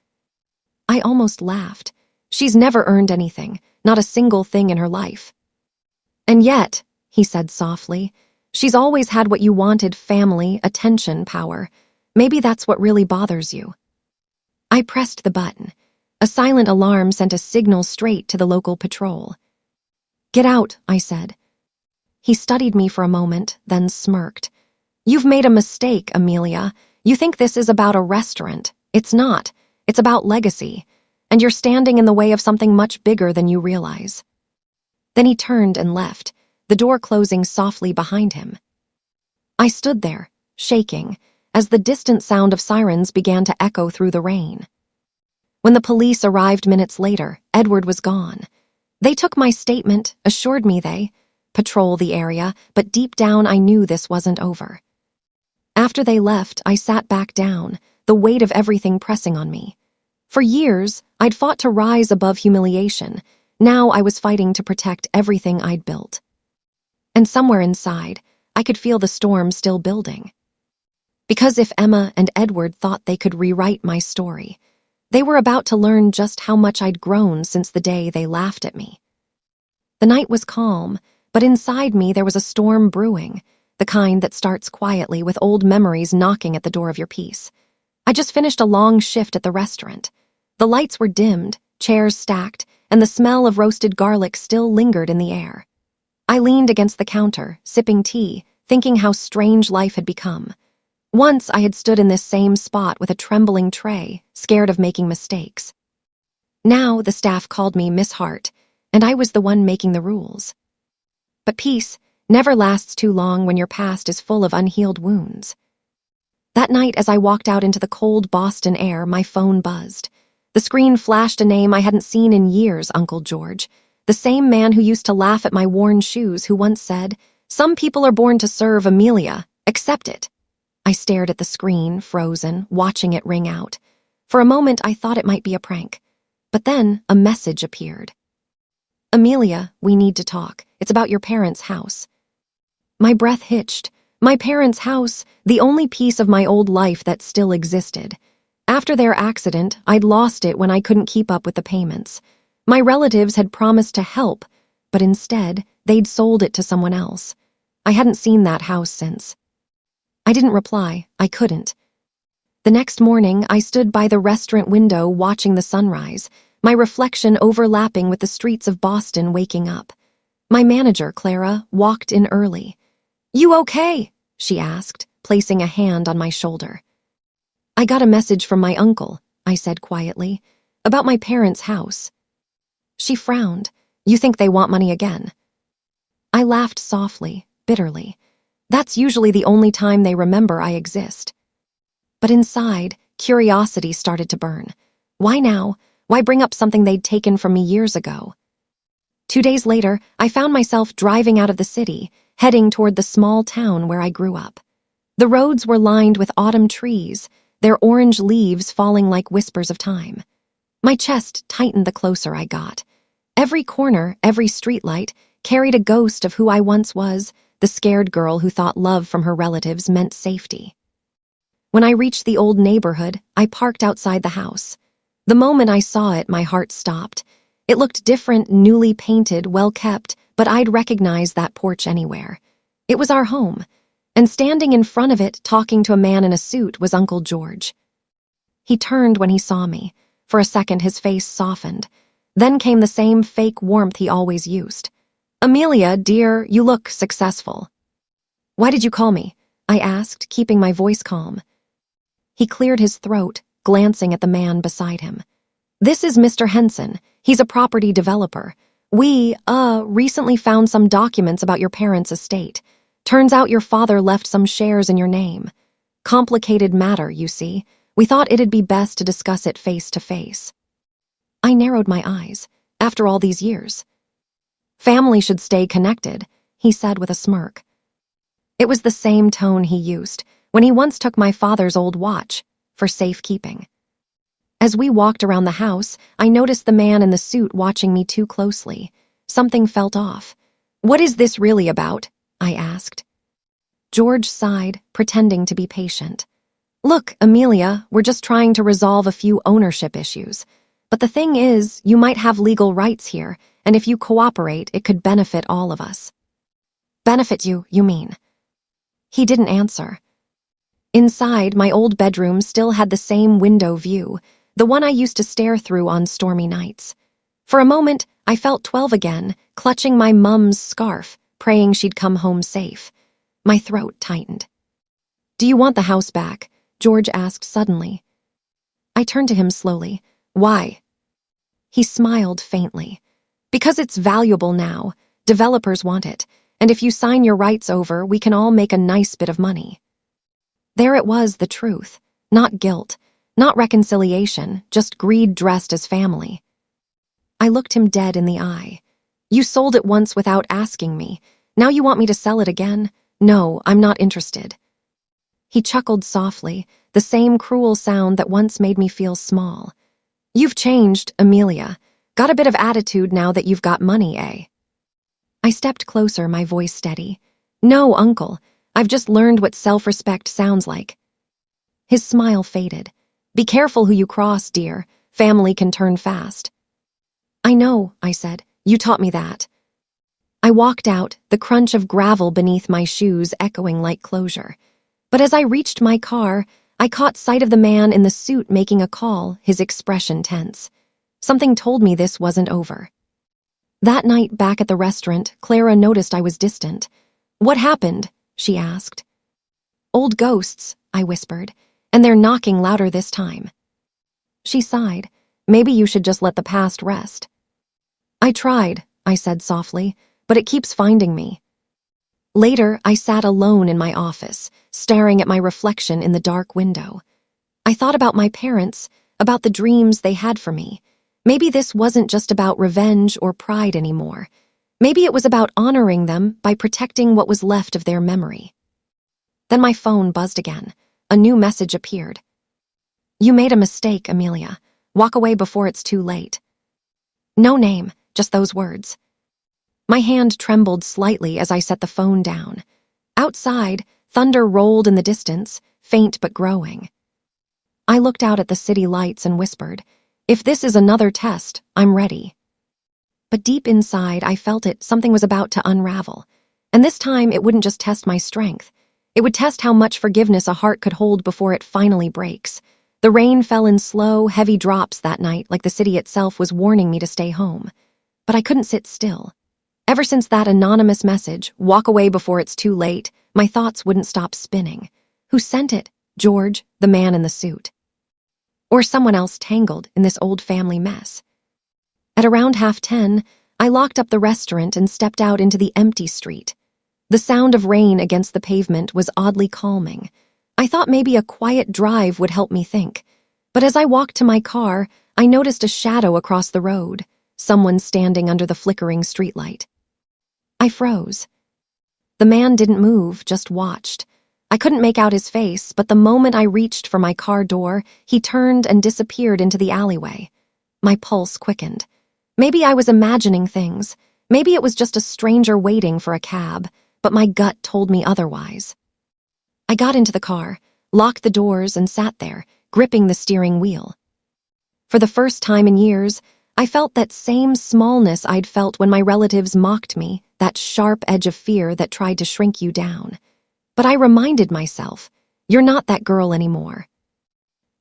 I almost laughed. She's never earned anything, not a single thing in her life. And yet, he said softly, she's always had what you wanted: family, attention, power. Maybe that's what really bothers you. I pressed the button. A silent alarm sent a signal straight to the local patrol. Get out, I said. He studied me for a moment, then smirked. You've made a mistake, Amelia. You think this is about a restaurant. It's not. It's about legacy. And you're standing in the way of something much bigger than you realize. Then he turned and left, the door closing softly behind him. I stood there, shaking, as the distant sound of sirens began to echo through the rain. When the police arrived minutes later, Edward was gone. They took my statement, assured me they patrol the area, but deep down I knew this wasn't over. After they left, I sat back down, the weight of everything pressing on me. For years, I'd fought to rise above humiliation. Now I was fighting to protect everything I'd built. And somewhere inside, I could feel the storm still building. Because if Emma and Edward thought they could rewrite my story, they were about to learn just how much I'd grown since the day they laughed at me. The night was calm, but inside me there was a storm brewing, the kind that starts quietly with old memories knocking at the door of your peace. I just finished a long shift at the restaurant. The lights were dimmed, chairs stacked, and the smell of roasted garlic still lingered in the air. I leaned against the counter, sipping tea, thinking how strange life had become. Once I had stood in this same spot with a trembling tray, scared of making mistakes. Now the staff called me Miss Hart, and I was the one making the rules. But peace never lasts too long when your past is full of unhealed wounds. That night, as I walked out into the cold Boston air, my phone buzzed. The screen flashed a name I hadn't seen in years, Uncle George. The same man who used to laugh at my worn shoes, who once said, "Some people are born to serve, Amelia. Accept it." I stared at the screen, frozen, watching it ring out. For a moment, I thought it might be a prank. But then, a message appeared. "Amelia, we need to talk. It's about your parents' house." My breath hitched. My parents' house, the only piece of my old life that still existed. After their accident, I'd lost it when I couldn't keep up with the payments. My relatives had promised to help, but instead, they'd sold it to someone else. I hadn't seen that house since. I didn't reply. I couldn't. The next morning, I stood by the restaurant window watching the sunrise, my reflection overlapping with the streets of Boston waking up. My manager, Clara, walked in early. "You okay?" she asked, placing a hand on my shoulder. "I got a message from my uncle," I said quietly, "about my parents' house." She frowned. "You think they want money again?" I laughed softly, bitterly. That's usually the only time they remember I exist. But inside, curiosity started to burn. Why now? Why bring up something they'd taken from me years ago? 2 days later, I found myself driving out of the city, heading toward the small town where I grew up. The roads were lined with autumn trees, their orange leaves falling like whispers of time. My chest tightened the closer I got. Every corner, every streetlight, carried a ghost of who I once was, the scared girl who thought love from her relatives meant safety. When I reached the old neighborhood, I parked outside the house. The moment I saw it, my heart stopped. It looked different, newly painted, well-kept, but I'd recognize that porch anywhere. It was our home, and standing in front of it, talking to a man in a suit, was Uncle George. He turned when he saw me. For a second, his face softened. Then came the same fake warmth he always used. "Amelia, dear, you look successful." "Why did you call me?" I asked, keeping my voice calm. He cleared his throat, glancing at the man beside him. "This is Mr. Henson. He's a property developer. We, recently found some documents about your parents' estate. Turns out your father left some shares in your name. Complicated matter, you see. We thought it'd be best to discuss it face to face." I narrowed my eyes. After all these years. "Family should stay connected," he said with a smirk. It was the same tone he used when he once took my father's old watch for safekeeping. As we walked around the house, I noticed the man in the suit watching me too closely. Something felt off. "What is this really about?" I asked. George sighed, pretending to be patient. "Look, Amelia, we're just trying to resolve a few ownership issues. But the thing is, you might have legal rights here, and if you cooperate, it could benefit all of us." "Benefit you, you mean?" He didn't answer. Inside, my old bedroom still had the same window view, the one I used to stare through on stormy nights. For a moment, I felt 12 again, clutching my mum's scarf, praying she'd come home safe. My throat tightened. "Do you want the house back?" George asked suddenly. I turned to him slowly. "Why?" He smiled faintly. "Because it's valuable now. Developers want it. And if you sign your rights over, we can all make a nice bit of money." There it was, the truth. Not guilt. Not reconciliation. Just greed dressed as family. I looked him dead in the eye. "You sold it once without asking me. Now you want me to sell it again? No, I'm not interested." He chuckled softly, the same cruel sound that once made me feel small. "You've changed, Amelia. Got a bit of attitude now that you've got money, eh?" I stepped closer, my voice steady. "No, Uncle. I've just learned what self-respect sounds like." His smile faded. "Be careful who you cross, dear. Family can turn fast." "I know," I said. "You taught me that." I walked out, the crunch of gravel beneath my shoes echoing like closure. But as I reached my car, I caught sight of the man in the suit making a call, his expression tense. Something told me this wasn't over. That night back at the restaurant, Clara noticed I was distant. "What happened?" she asked. "Old ghosts," I whispered, "and they're knocking louder this time." She sighed. "Maybe you should just let the past rest." "I tried," I said softly, "but it keeps finding me." Later, I sat alone in my office, staring at my reflection in the dark window. I thought about my parents, about the dreams they had for me. Maybe this wasn't just about revenge or pride anymore. Maybe it was about honoring them by protecting what was left of their memory. Then my phone buzzed again. A new message appeared. "You made a mistake, Amelia. Walk away before it's too late." No name, just those words. My hand trembled slightly as I set the phone down. Outside, thunder rolled in the distance, faint but growing. I looked out at the city lights and whispered, "If this is another test, I'm ready." But deep inside, I felt something was about to unravel. And this time, it wouldn't just test my strength. It would test how much forgiveness a heart could hold before it finally breaks. The rain fell in slow, heavy drops that night, like the city itself was warning me to stay home. But I couldn't sit still. Ever since that anonymous message, "Walk away before it's too late," my thoughts wouldn't stop spinning. Who sent it? George, the man in the suit? Or someone else tangled in this old family mess? At around 10:30, I locked up the restaurant and stepped out into the empty street. The sound of rain against the pavement was oddly calming. I thought maybe a quiet drive would help me think. But as I walked to my car, I noticed a shadow across the road, someone standing under the flickering streetlight. I froze. The man didn't move, just watched. I couldn't make out his face, but the moment I reached for my car door, he turned and disappeared into the alleyway. My pulse quickened. Maybe I was imagining things. Maybe it was just a stranger waiting for a cab, but my gut told me otherwise. I got into the car, locked the doors, and sat there, gripping the steering wheel. For the first time in years, I felt that same smallness I'd felt when my relatives mocked me, that sharp edge of fear that tried to shrink you down. But I reminded myself, you're not that girl anymore.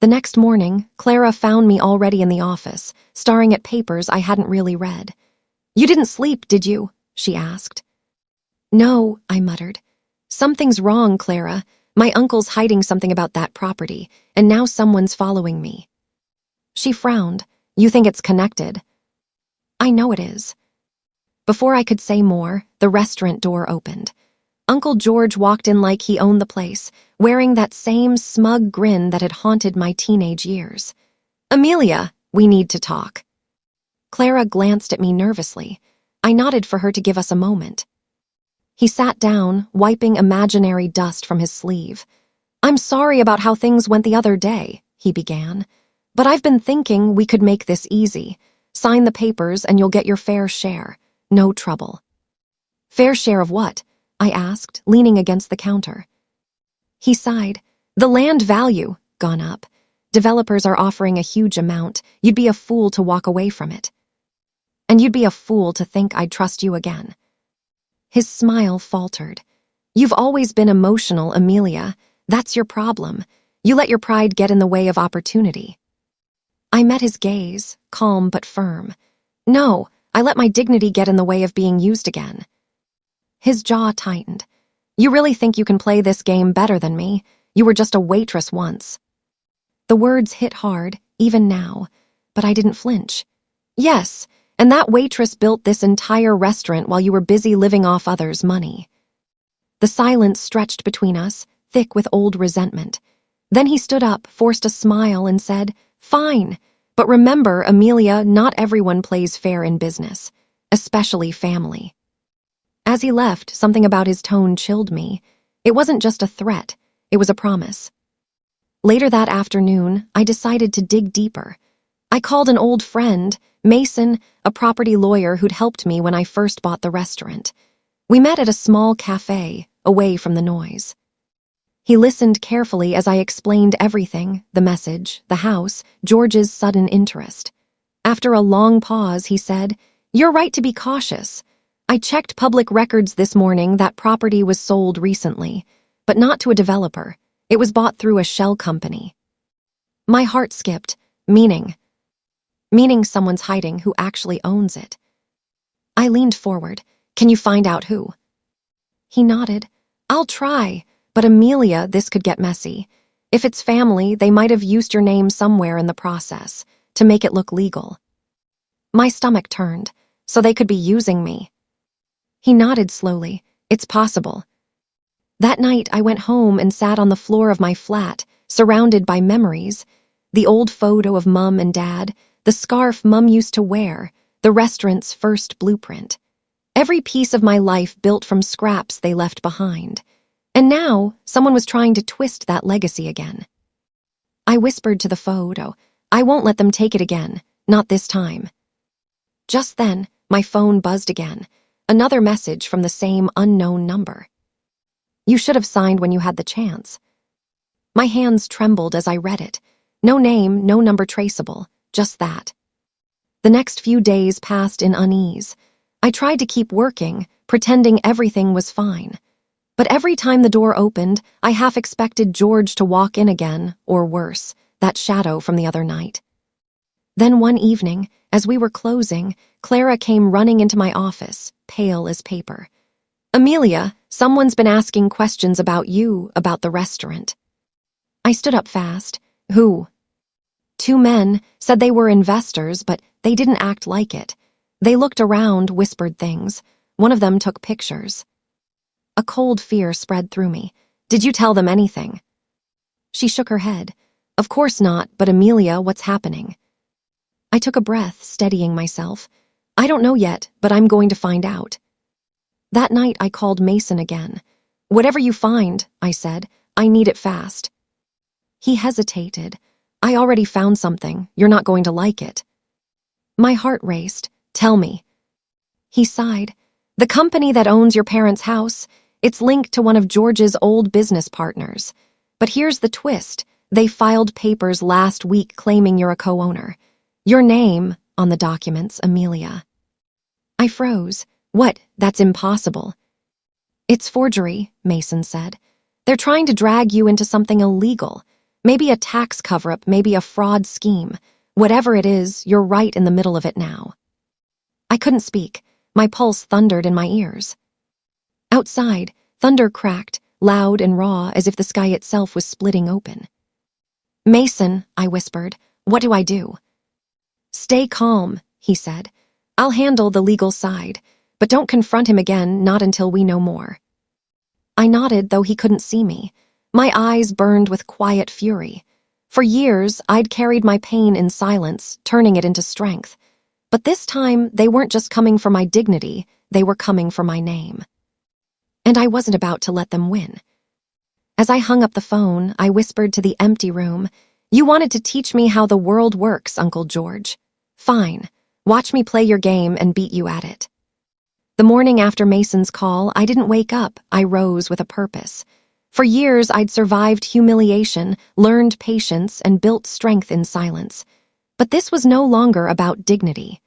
The next morning, Clara found me already in the office, staring at papers I hadn't really read. "You didn't sleep, did you?" she asked. "No," I muttered. "Something's wrong, Clara. My uncle's hiding something about that property, and now someone's following me." She frowned. "You think it's connected?" "I know it is." Before I could say more, the restaurant door opened. Uncle George walked in like he owned the place, wearing that same smug grin that had haunted my teenage years. "Amelia, we need to talk." Clara glanced at me nervously. I nodded for her to give us a moment. He sat down, wiping imaginary dust from his sleeve. "I'm sorry about how things went the other day," he began. "But I've been thinking we could make this easy. Sign the papers and you'll get your fair share. No trouble." "Fair share of what?" I asked, leaning against the counter. He sighed. "The land value, gone up. Developers are offering a huge amount. You'd be a fool to walk away from it. And you'd be a fool to think I'd trust you again." His smile faltered. "You've always been emotional, Amelia. That's your problem. You let your pride get in the way of opportunity." I met his gaze, calm but firm. "No, I let my dignity get in the way of being used again." His jaw tightened. "You really think you can play this game better than me? You were just a waitress once." The words hit hard, even now, but I didn't flinch. "Yes, and that waitress built this entire restaurant while you were busy living off others' money." The silence stretched between us, thick with old resentment. Then he stood up, forced a smile, and said, "Fine, but remember, Amelia, not everyone plays fair in business, especially family." As he left, something about his tone chilled me. It wasn't just a threat, it was a promise. Later that afternoon, I decided to dig deeper. I called an old friend, Mason, a property lawyer who'd helped me when I first bought the restaurant. We met at a small cafe, away from the noise. He listened carefully as I explained everything, the message, the house, George's sudden interest. After a long pause, he said, "You're right to be cautious. I checked public records this morning. That property was sold recently, but not to a developer. It was bought through a shell company." My heart skipped. Meaning someone's hiding who actually owns it. I leaned forward. "Can you find out who?" He nodded. "I'll try, but Amelia, this could get messy. If it's family, they might have used your name somewhere in the process, to make it look legal." My stomach turned. So they could be using me. He nodded slowly. It's possible. That night, I went home and sat on the floor of my flat, surrounded by memories. The old photo of Mum and Dad, the scarf Mum used to wear, the restaurant's first blueprint. Every piece of my life built from scraps they left behind. And now, someone was trying to twist that legacy again. I whispered to the photo, I won't let them take it again, not this time. Just then, my phone buzzed again, another message from the same unknown number. You should have signed when you had the chance. My hands trembled as I read it. No name, no number traceable, just that. The next few days passed in unease. I tried to keep working, pretending everything was fine. But every time the door opened, I half expected George to walk in again, or worse, that shadow from the other night. Then one evening, as we were closing, Clara came running into my office, pale as paper. Amelia, someone's been asking questions about you, about the restaurant. I stood up fast. Who? Two men said they were investors, but they didn't act like it. They looked around, whispered things. One of them took pictures. A cold fear spread through me. Did you tell them anything? She shook her head. Of course not, but Amelia, what's happening? I took a breath, steadying myself. I don't know yet, but I'm going to find out. That night I called Mason again. Whatever you find, I said, I need it fast. He hesitated. I already found something. You're not going to like it. My heart raced. Tell me. He sighed. The company that owns your parents' house, it's linked to one of George's old business partners. But here's the twist. They filed papers last week claiming you're a co-owner. Your name on the documents, Amelia. I froze. What? That's impossible. It's forgery, Mason said. They're trying to drag you into something illegal. Maybe a tax cover-up, maybe a fraud scheme. Whatever it is, you're right in the middle of it now. I couldn't speak. My pulse thundered in my ears. Outside, thunder cracked, loud and raw, as if the sky itself was splitting open. Mason, I whispered, what do I do? Stay calm, he said. I'll handle the legal side, but don't confront him again, not until we know more. I nodded, though he couldn't see me. My eyes burned with quiet fury. For years, I'd carried my pain in silence, turning it into strength. But this time, they weren't just coming for my dignity, they were coming for my name. And I wasn't about to let them win. As I hung up the phone, I whispered to the empty room, You wanted to teach me how the world works, Uncle George. Fine. Watch me play your game and beat you at it. The morning after Mason's call, I didn't wake up, I rose with a purpose. For years, I'd survived humiliation, learned patience, and built strength in silence. But this was no longer about dignity.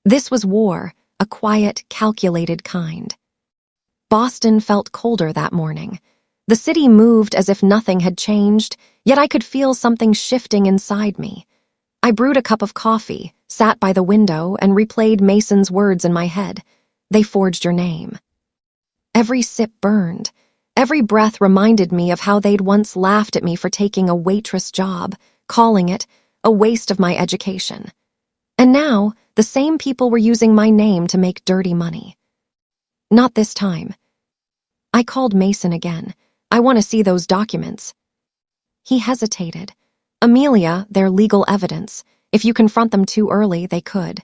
This was war, a quiet, calculated kind. Boston felt colder that morning. The city moved as if nothing had changed, yet I could feel something shifting inside me. I brewed a cup of coffee, sat by the window, and replayed Mason's words in my head. They forged your name. Every sip burned. Every breath reminded me of how they'd once laughed at me for taking a waitress job, calling it a waste of my education. And now, the same people were using my name to make dirty money. Not this time. I called Mason again. I want to see those documents. He hesitated. Amelia, they're legal evidence. If you confront them too early, they could.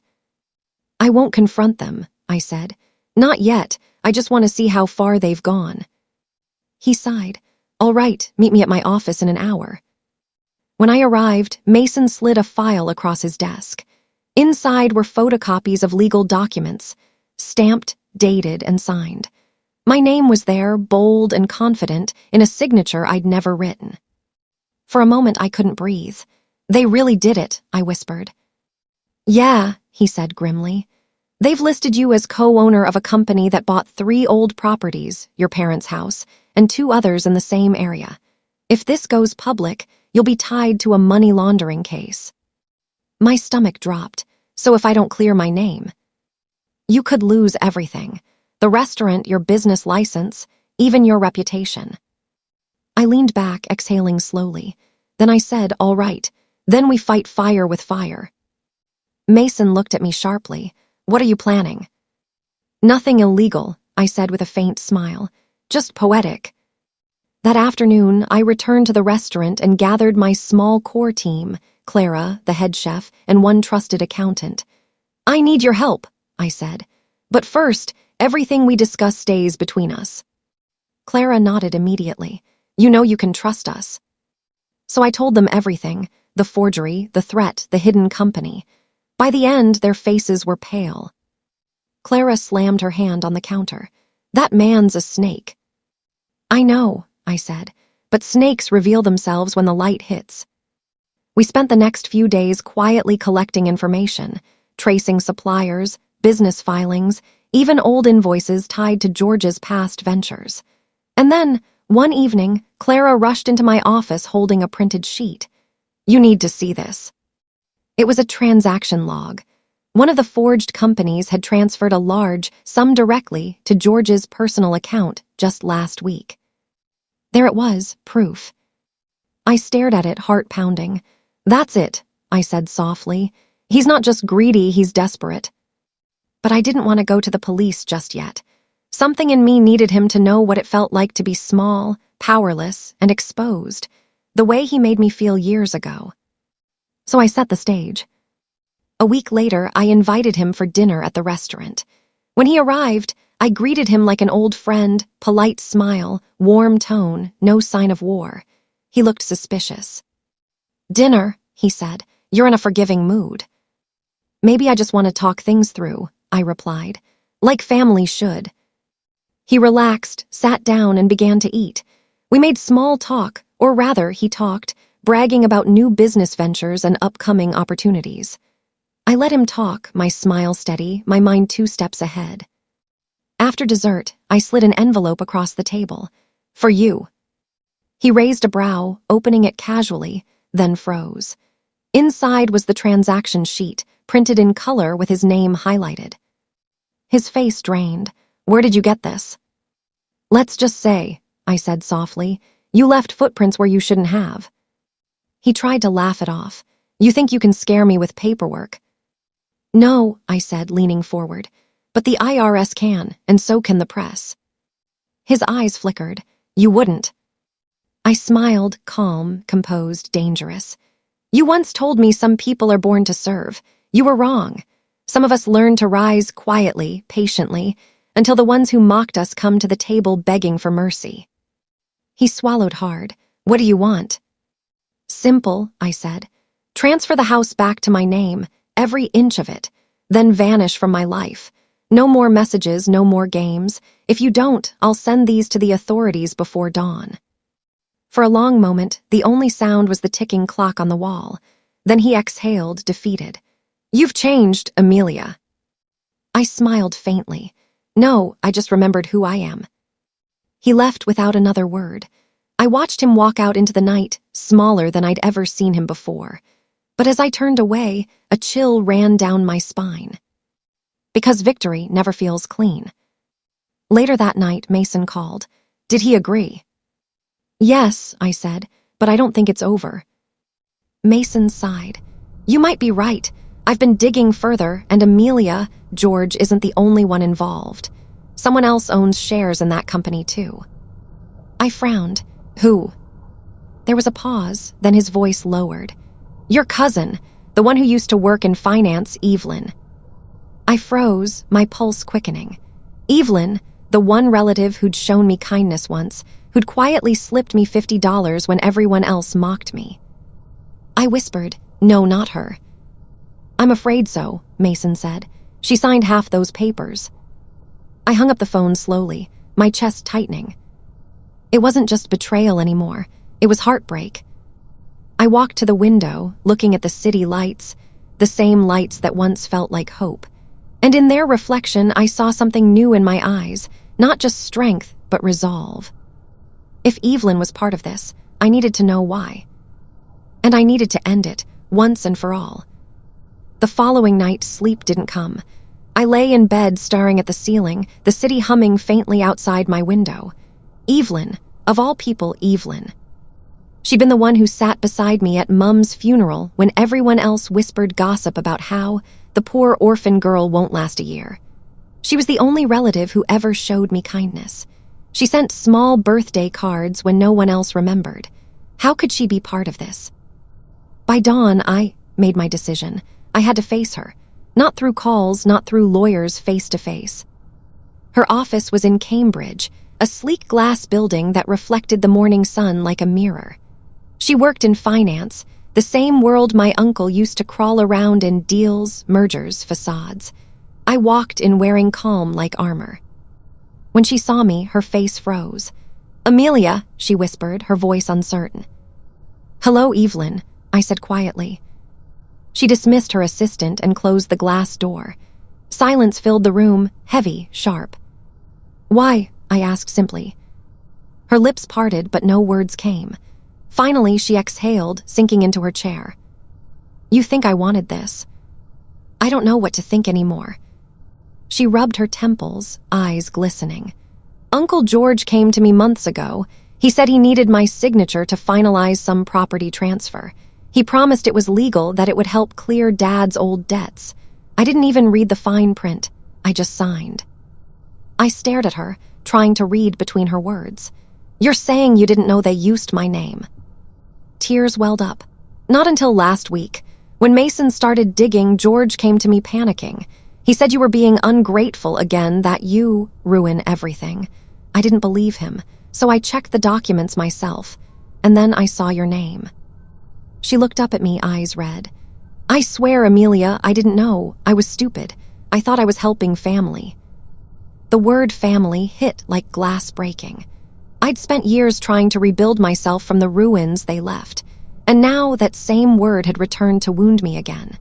I won't confront them, I said. Not yet. I just want to see how far they've gone. He sighed. All right, meet me at my office in an hour. When I arrived, Mason slid a file across his desk. Inside were photocopies of legal documents, stamped, dated, and signed. My name was there, bold and confident, in a signature I'd never written. For a moment, I couldn't breathe. They really did it, I whispered. Yeah, he said grimly. They've listed you as co-owner of a company that bought 3 old properties, your parents' house, and 2 others in the same area. If this goes public, you'll be tied to a money laundering case. My stomach dropped. So if I don't clear my name? You could lose everything. The restaurant, your business license, even your reputation. I leaned back, exhaling slowly. Then I said, all right, then we fight fire with fire. Mason looked at me sharply. What are you planning? Nothing illegal, I said with a faint smile. Just poetic. That afternoon, I returned to the restaurant and gathered my small core team, Clara, the head chef, and one trusted accountant. I need your help, I said. But first, everything we discuss stays between us. Clara nodded immediately. You know you can trust us. So I told them everything, the forgery, the threat, the hidden company. By the end, their faces were pale. Clara slammed her hand on the counter. That man's a snake. I know, I said, but snakes reveal themselves when the light hits. We spent the next few days quietly collecting information, tracing suppliers, business filings, even old invoices tied to George's past ventures. And then, one evening, Clara rushed into my office holding a printed sheet. You need to see this. It was a transaction log. One of the forged companies had transferred a large sum directly to George's personal account just last week. There it was, proof. I stared at it, heart pounding. That's it, I said softly. He's not just greedy, he's desperate. But I didn't want to go to the police just yet. Something in me needed him to know what it felt like to be small, powerless, and exposed, the way he made me feel years ago. So I set the stage. A week later, I invited him for dinner at the restaurant. When he arrived, I greeted him like an old friend, polite smile, warm tone, no sign of war. He looked suspicious. Dinner, he said. You're in a forgiving mood. Maybe I just want to talk things through, I replied. Like family should. He relaxed, sat down, and began to eat. We made small talk, or rather, he talked, bragging about new business ventures and upcoming opportunities. I let him talk, my smile steady, my mind 2 steps ahead. After dessert, I slid an envelope across the table. For you. He raised a brow, opening it casually, then froze. Inside was the transaction sheet, printed in color with his name highlighted. His face drained. Where did you get this? Let's just say, I said softly, you left footprints where you shouldn't have. He tried to laugh it off. You think you can scare me with paperwork? No, I said, leaning forward. But the IRS can, and so can the press. His eyes flickered. You wouldn't. I smiled, calm, composed, dangerous. You once told me some people are born to serve. You were wrong. Some of us learn to rise quietly, patiently, until the ones who mocked us come to the table begging for mercy. He swallowed hard. What do you want? Simple, I said. Transfer the house back to my name, every inch of it, then vanish from my life. No more messages, no more games. If you don't, I'll send these to the authorities before dawn. For a long moment, the only sound was the ticking clock on the wall. Then he exhaled, defeated. You've changed, Amelia. I smiled faintly. No, I just remembered who I am. He left without another word. I watched him walk out into the night, smaller than I'd ever seen him before. But as I turned away, a chill ran down my spine. Because victory never feels clean. Later that night, Mason called. Did he agree? Yes, I said, but I don't think it's over. Mason sighed. You might be right. I've been digging further, and Amelia, George, isn't the only one involved. Someone else owns shares in that company, too. I frowned. Who? There was a pause, then his voice lowered. Your cousin, the one who used to work in finance, Evelyn. I froze, my pulse quickening. Evelyn, the one relative who'd shown me kindness once, who'd quietly slipped me $50 when everyone else mocked me. I whispered, no, not her. I'm afraid so, Mason said. She signed half those papers. I hung up the phone slowly, my chest tightening. It wasn't just betrayal anymore. It was heartbreak. I walked to the window, looking at the city lights, the same lights that once felt like hope. And in their reflection, I saw something new in my eyes, not just strength, but resolve. If Evelyn was part of this, I needed to know why. And I needed to end it, once and for all. The following night, sleep didn't come. I lay in bed staring at the ceiling, the city humming faintly outside my window. Evelyn, of all people, Evelyn. She'd been the one who sat beside me at Mum's funeral when everyone else whispered gossip about how the poor orphan girl won't last a year. She was the only relative who ever showed me kindness. She sent small birthday cards when no one else remembered. How could she be part of this? By dawn, I made my decision. I had to face her. Not through calls, not through lawyers face to face. Her office was in Cambridge, a sleek glass building that reflected the morning sun like a mirror. She worked in finance, the same world my uncle used to crawl around in: deals, mergers, facades. I walked in wearing calm like armor. When she saw me, her face froze. "Amelia," she whispered, her voice uncertain. "Hello, Evelyn," I said quietly. She dismissed her assistant and closed the glass door. Silence filled the room, heavy, sharp. "Why?" I asked simply. Her lips parted, but no words came. Finally, she exhaled, sinking into her chair. "You think I wanted this?" "I don't know what to think anymore." She rubbed her temples, eyes glistening. "Uncle George came to me months ago. He said he needed my signature to finalize some property transfer. He promised it was legal, that it would help clear Dad's old debts. I didn't even read the fine print. I just signed." I stared at her, trying to read between her words. "You're saying you didn't know they used my name?" Tears welled up. "Not until last week. When Mason started digging, George came to me panicking. He said you were being ungrateful again, that you ruin everything. I didn't believe him, so I checked the documents myself, and then I saw your name." She looked up at me, eyes red. "I swear, Amelia, I didn't know. I was stupid. I thought I was helping family." The word family hit like glass breaking. I'd spent years trying to rebuild myself from the ruins they left, and now that same word had returned to wound me again.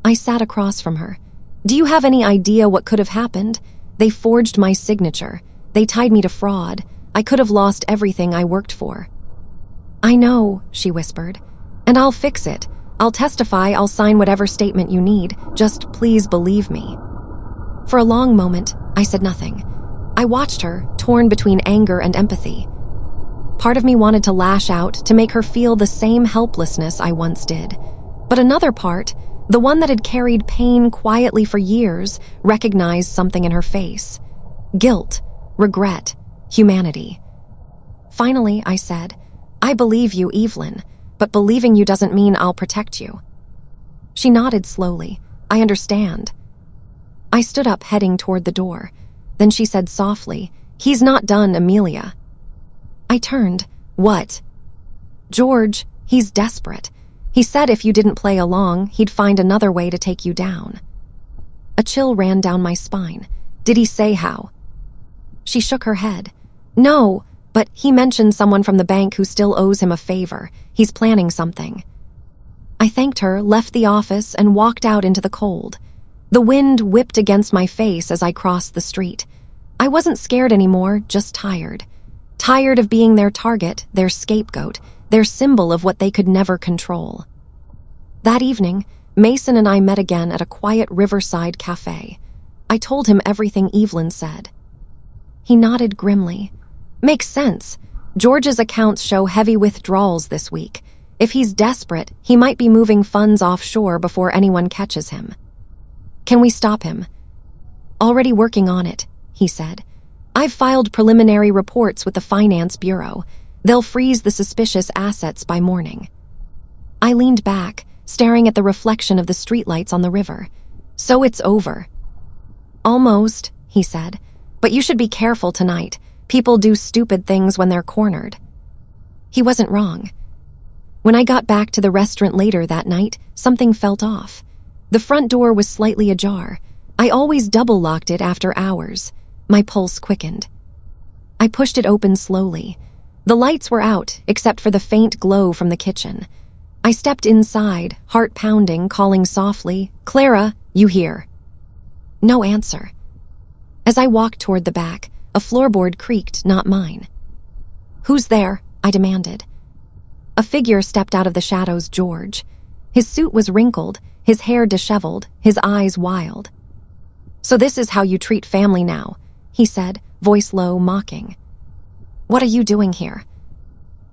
I sat across from her. "Do you have any idea what could have happened? They forged my signature. They tied me to fraud. I could have lost everything I worked for." "I know," she whispered, "and I'll fix it. I'll testify, I'll sign whatever statement you need. Just please believe me." For a long moment, I said nothing. I watched her, torn between anger and empathy. Part of me wanted to lash out, to make her feel the same helplessness I once did. But another part, the one that had carried pain quietly for years, recognized something in her face. Guilt, regret, humanity. Finally, I said, "I believe you, Evelyn, but believing you doesn't mean I'll protect you." She nodded slowly. "I understand." I stood up, heading toward the door. Then she said softly, "He's not done, Amelia." I turned. "What?" "George, he's desperate. He said if you didn't play along, he'd find another way to take you down." A chill ran down my spine. "Did he say how?" She shook her head. "No, but he mentioned someone from the bank who still owes him a favor. He's planning something." I thanked her, left the office, and walked out into the cold. The wind whipped against my face as I crossed the street. I wasn't scared anymore, just tired. Tired of being their target, their scapegoat, their symbol of what they could never control. That evening, Mason and I met again at a quiet riverside cafe. I told him everything Evelyn said. He nodded grimly. "Makes sense. George's accounts show heavy withdrawals this week. If he's desperate, he might be moving funds offshore before anyone catches him." "Can we stop him?" "Already working on it," he said. "I've filed preliminary reports with the Finance Bureau. They'll freeze the suspicious assets by morning." I leaned back, staring at the reflection of the streetlights on the river. "So it's over." "Almost," he said. "But you should be careful tonight. People do stupid things when they're cornered." He wasn't wrong. When I got back to the restaurant later that night, something felt off. The front door was slightly ajar. I always double-locked it after hours. My pulse quickened. I pushed it open slowly. The lights were out, except for the faint glow from the kitchen. I stepped inside, heart pounding, calling softly, "Clara, you here?" No answer. As I walked toward the back, a floorboard creaked, not mine. "Who's there?" I demanded. A figure stepped out of the shadows. George. His suit was wrinkled, his hair disheveled, his eyes wild. "So this is how you treat family now," he said, voice low, mocking. "What are you doing here?"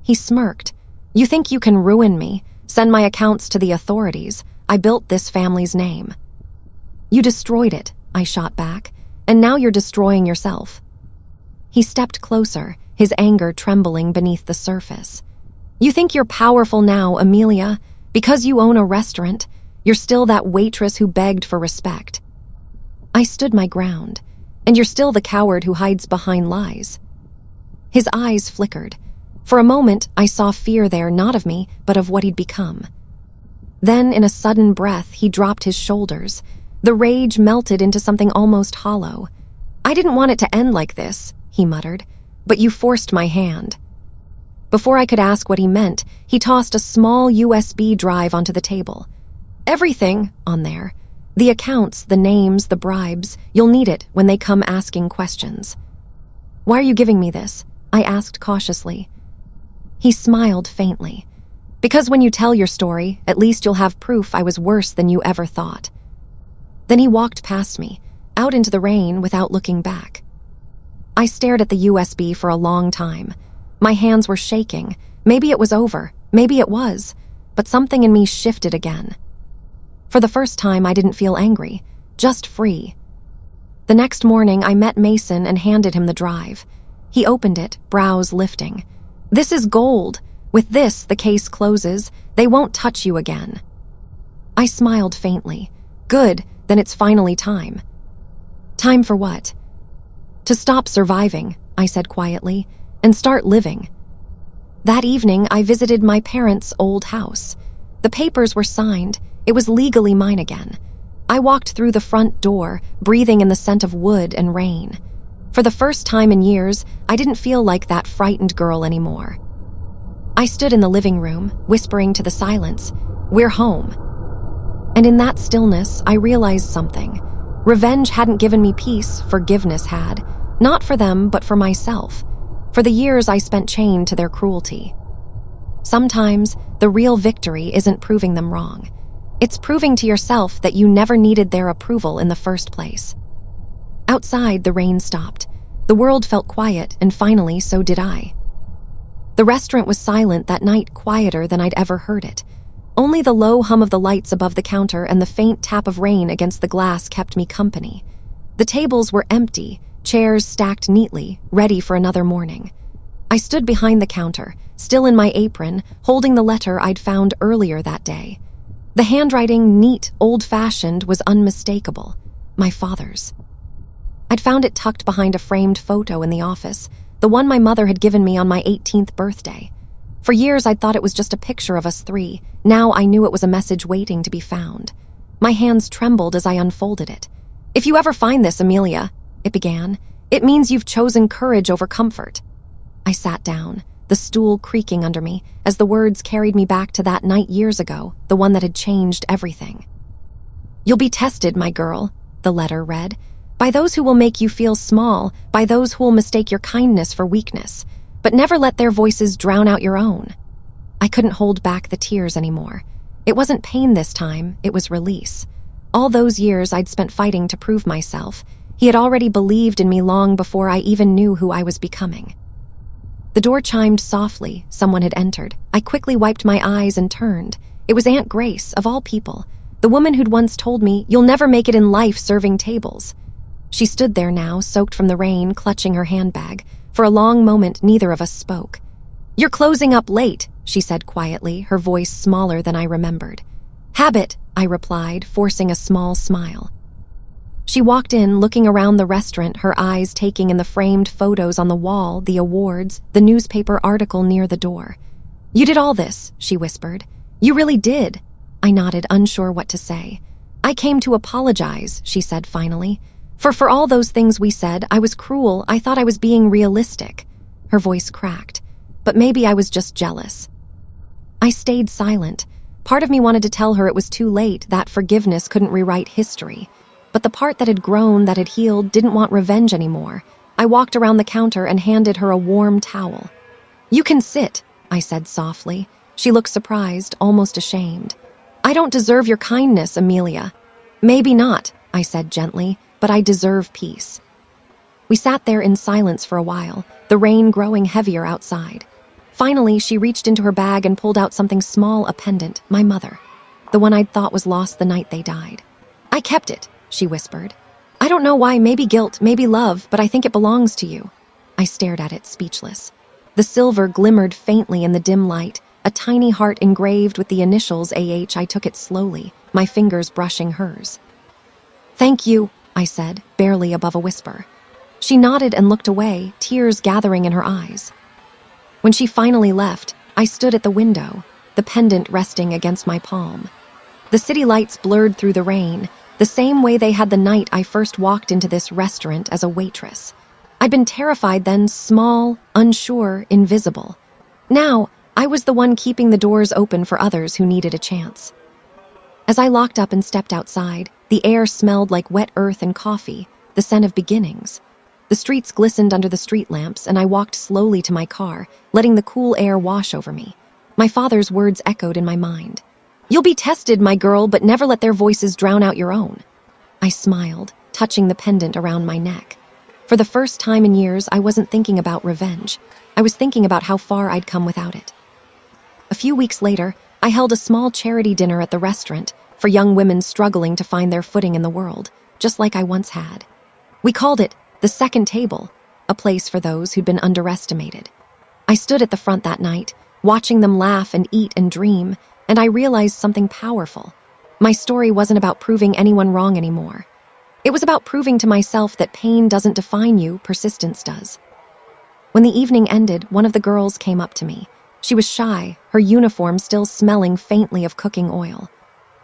He smirked. "You think you can ruin me, send my accounts to the authorities? I built this family's name." "You destroyed it," I shot back. and now you're destroying yourself." He stepped closer, his anger trembling beneath the surface. "You think you're powerful now, Amelia? Because you own a restaurant, you're still that waitress who begged for respect." I stood my ground. "And you're still the coward who hides behind lies." His eyes flickered. For a moment, I saw fear there, not of me, but of what he'd become. Then, in a sudden breath, he dropped his shoulders. The rage melted into something almost hollow. "I didn't want it to end like this," he muttered, "but you forced my hand." Before I could ask what he meant, he tossed a small USB drive onto the table. "Everything on there. The accounts, the names, the bribes. You'll need it when they come asking questions." "Why are you giving me this?" I asked cautiously. He smiled faintly. "Because when you tell your story, at least you'll have proof I was worse than you ever thought." Then he walked past me, out into the rain without looking back. I stared at the USB for a long time. My hands were shaking. Maybe it was over. Maybe it was. But something in me shifted again. For the first time, I didn't feel angry, just free. The next morning, I met Mason and handed him the drive. He opened it, brows lifting. "This is gold. With this, the case closes. They won't touch you again." I smiled faintly. "Good, then it's finally time." "Time for what?" "To stop surviving," I said quietly, "and start living." That evening, I visited my parents' old house. The papers were signed. It was legally mine again. I walked through the front door, breathing in the scent of wood and rain. For the first time in years, I didn't feel like that frightened girl anymore. I stood in the living room, whispering to the silence, "We're home." And in that stillness, I realized something. Revenge hadn't given me peace, forgiveness had. Not for them, but for myself. For the years I spent chained to their cruelty. Sometimes, the real victory isn't proving them wrong. It's proving to yourself that you never needed their approval in the first place. Outside, the rain stopped. The world felt quiet, and finally, so did I. The restaurant was silent that night, quieter than I'd ever heard it. Only the low hum of the lights above the counter and the faint tap of rain against the glass kept me company. The tables were empty, chairs stacked neatly, ready for another morning. I stood behind the counter, still in my apron, holding the letter I'd found earlier that day. The handwriting, neat, old-fashioned, was unmistakable. My father's. I'd found it tucked behind a framed photo in the office, the one my mother had given me on my 18th birthday. For years, I'd thought it was just a picture of us three. Now I knew it was a message waiting to be found. My hands trembled as I unfolded it. "If you ever find this, Amelia," it began, "it means you've chosen courage over comfort." I sat down, the stool creaking under me, as the words carried me back to that night years ago, the one that had changed everything. "You'll be tested, my girl," the letter read, "by those who will make you feel small, by those who will mistake your kindness for weakness, but never let their voices drown out your own." I couldn't hold back the tears anymore. It wasn't pain this time, it was release. All those years I'd spent fighting to prove myself, he had already believed in me long before I even knew who I was becoming. The door chimed softly. Someone had entered. I quickly wiped my eyes and turned. It was Aunt Grace, of all people, the woman who'd once told me, "You'll never make it in life serving tables." She stood there now, soaked from the rain, clutching her handbag. For a long moment, neither of us spoke. "You're closing up late," she said quietly, her voice smaller than I remembered. "Habit," I replied, forcing a small smile. She walked in, looking around the restaurant, her eyes taking in the framed photos on the wall, the awards, the newspaper article near the door. "You did all this," she whispered. "You really did." I nodded, unsure what to say. "I came to apologize," she said finally. For all those things we said, I was cruel. I thought I was being realistic." Her voice cracked. "But maybe I was just jealous." I stayed silent. Part of me wanted to tell her it was too late, that forgiveness couldn't rewrite history. But the part that had grown, that had healed, didn't want revenge anymore. I walked around the counter and handed her a warm towel. "You can sit," I said softly. She looked surprised, almost ashamed. "I don't deserve your kindness, Amelia." "Maybe not," I said gently, "but I deserve peace." We sat there in silence for a while, the rain growing heavier outside. Finally, she reached into her bag and pulled out something small, a pendant, my mother, the one I'd thought was lost the night they died. "I kept it," she whispered. "I don't know why, maybe guilt, maybe love, but I think it belongs to you." I stared at it, speechless. The silver glimmered faintly in the dim light, a tiny heart engraved with the initials AH. I took it slowly, my fingers brushing hers. "Thank you," I said, barely above a whisper. She nodded and looked away, tears gathering in her eyes. When she finally left, I stood at the window, the pendant resting against my palm. The city lights blurred through the rain, the same way they had the night I first walked into this restaurant as a waitress. I'd been terrified then, small, unsure, invisible. Now, I was the one keeping the doors open for others who needed a chance. As I locked up and stepped outside, the air smelled like wet earth and coffee, the scent of beginnings. The streets glistened under the street lamps, and I walked slowly to my car, letting the cool air wash over me. My father's words echoed in my mind. "You'll be tested, my girl, but never let their voices drown out your own." I smiled, touching the pendant around my neck. For the first time in years, I wasn't thinking about revenge. I was thinking about how far I'd come without it. A few weeks later, I held a small charity dinner at the restaurant for young women struggling to find their footing in the world, just like I once had. We called it the second table, a place for those who'd been underestimated. I stood at the front that night, watching them laugh and eat and dream, and I realized something powerful. My story wasn't about proving anyone wrong anymore. It was about proving to myself that pain doesn't define you, persistence does. When the evening ended, one of the girls came up to me. She was shy, her uniform still smelling faintly of cooking oil.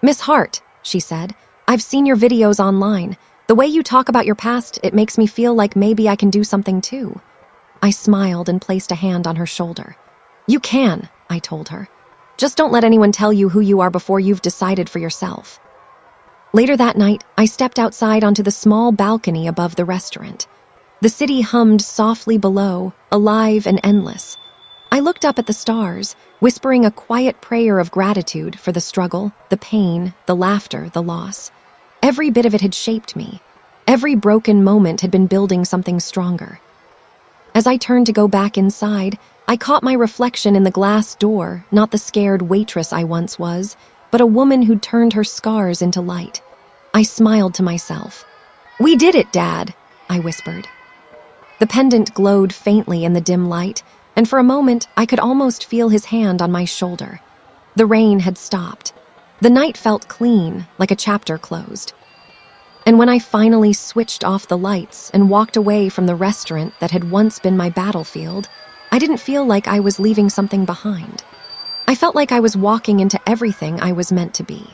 "Miss Hart," she said, "I've seen your videos online. The way you talk about your past, it makes me feel like maybe I can do something too." I smiled and placed a hand on her shoulder. "You can," I told her. "Just don't let anyone tell you who you are before you've decided for yourself." Later that night, I stepped outside onto the small balcony above the restaurant. The city hummed softly below, alive and endless. I looked up at the stars, whispering a quiet prayer of gratitude for the struggle, the pain, the laughter, the loss. Every bit of it had shaped me. Every broken moment had been building something stronger. As I turned to go back inside, I caught my reflection in the glass door, not the scared waitress I once was, but a woman who'd turned her scars into light. I smiled to myself. "We did it, Dad," I whispered. The pendant glowed faintly in the dim light, and for a moment I could almost feel his hand on my shoulder. The rain had stopped. The night felt clean, like a chapter closed. And when I finally switched off the lights and walked away from the restaurant that had once been my battlefield, I didn't feel like I was leaving something behind. I felt like I was walking into everything I was meant to be.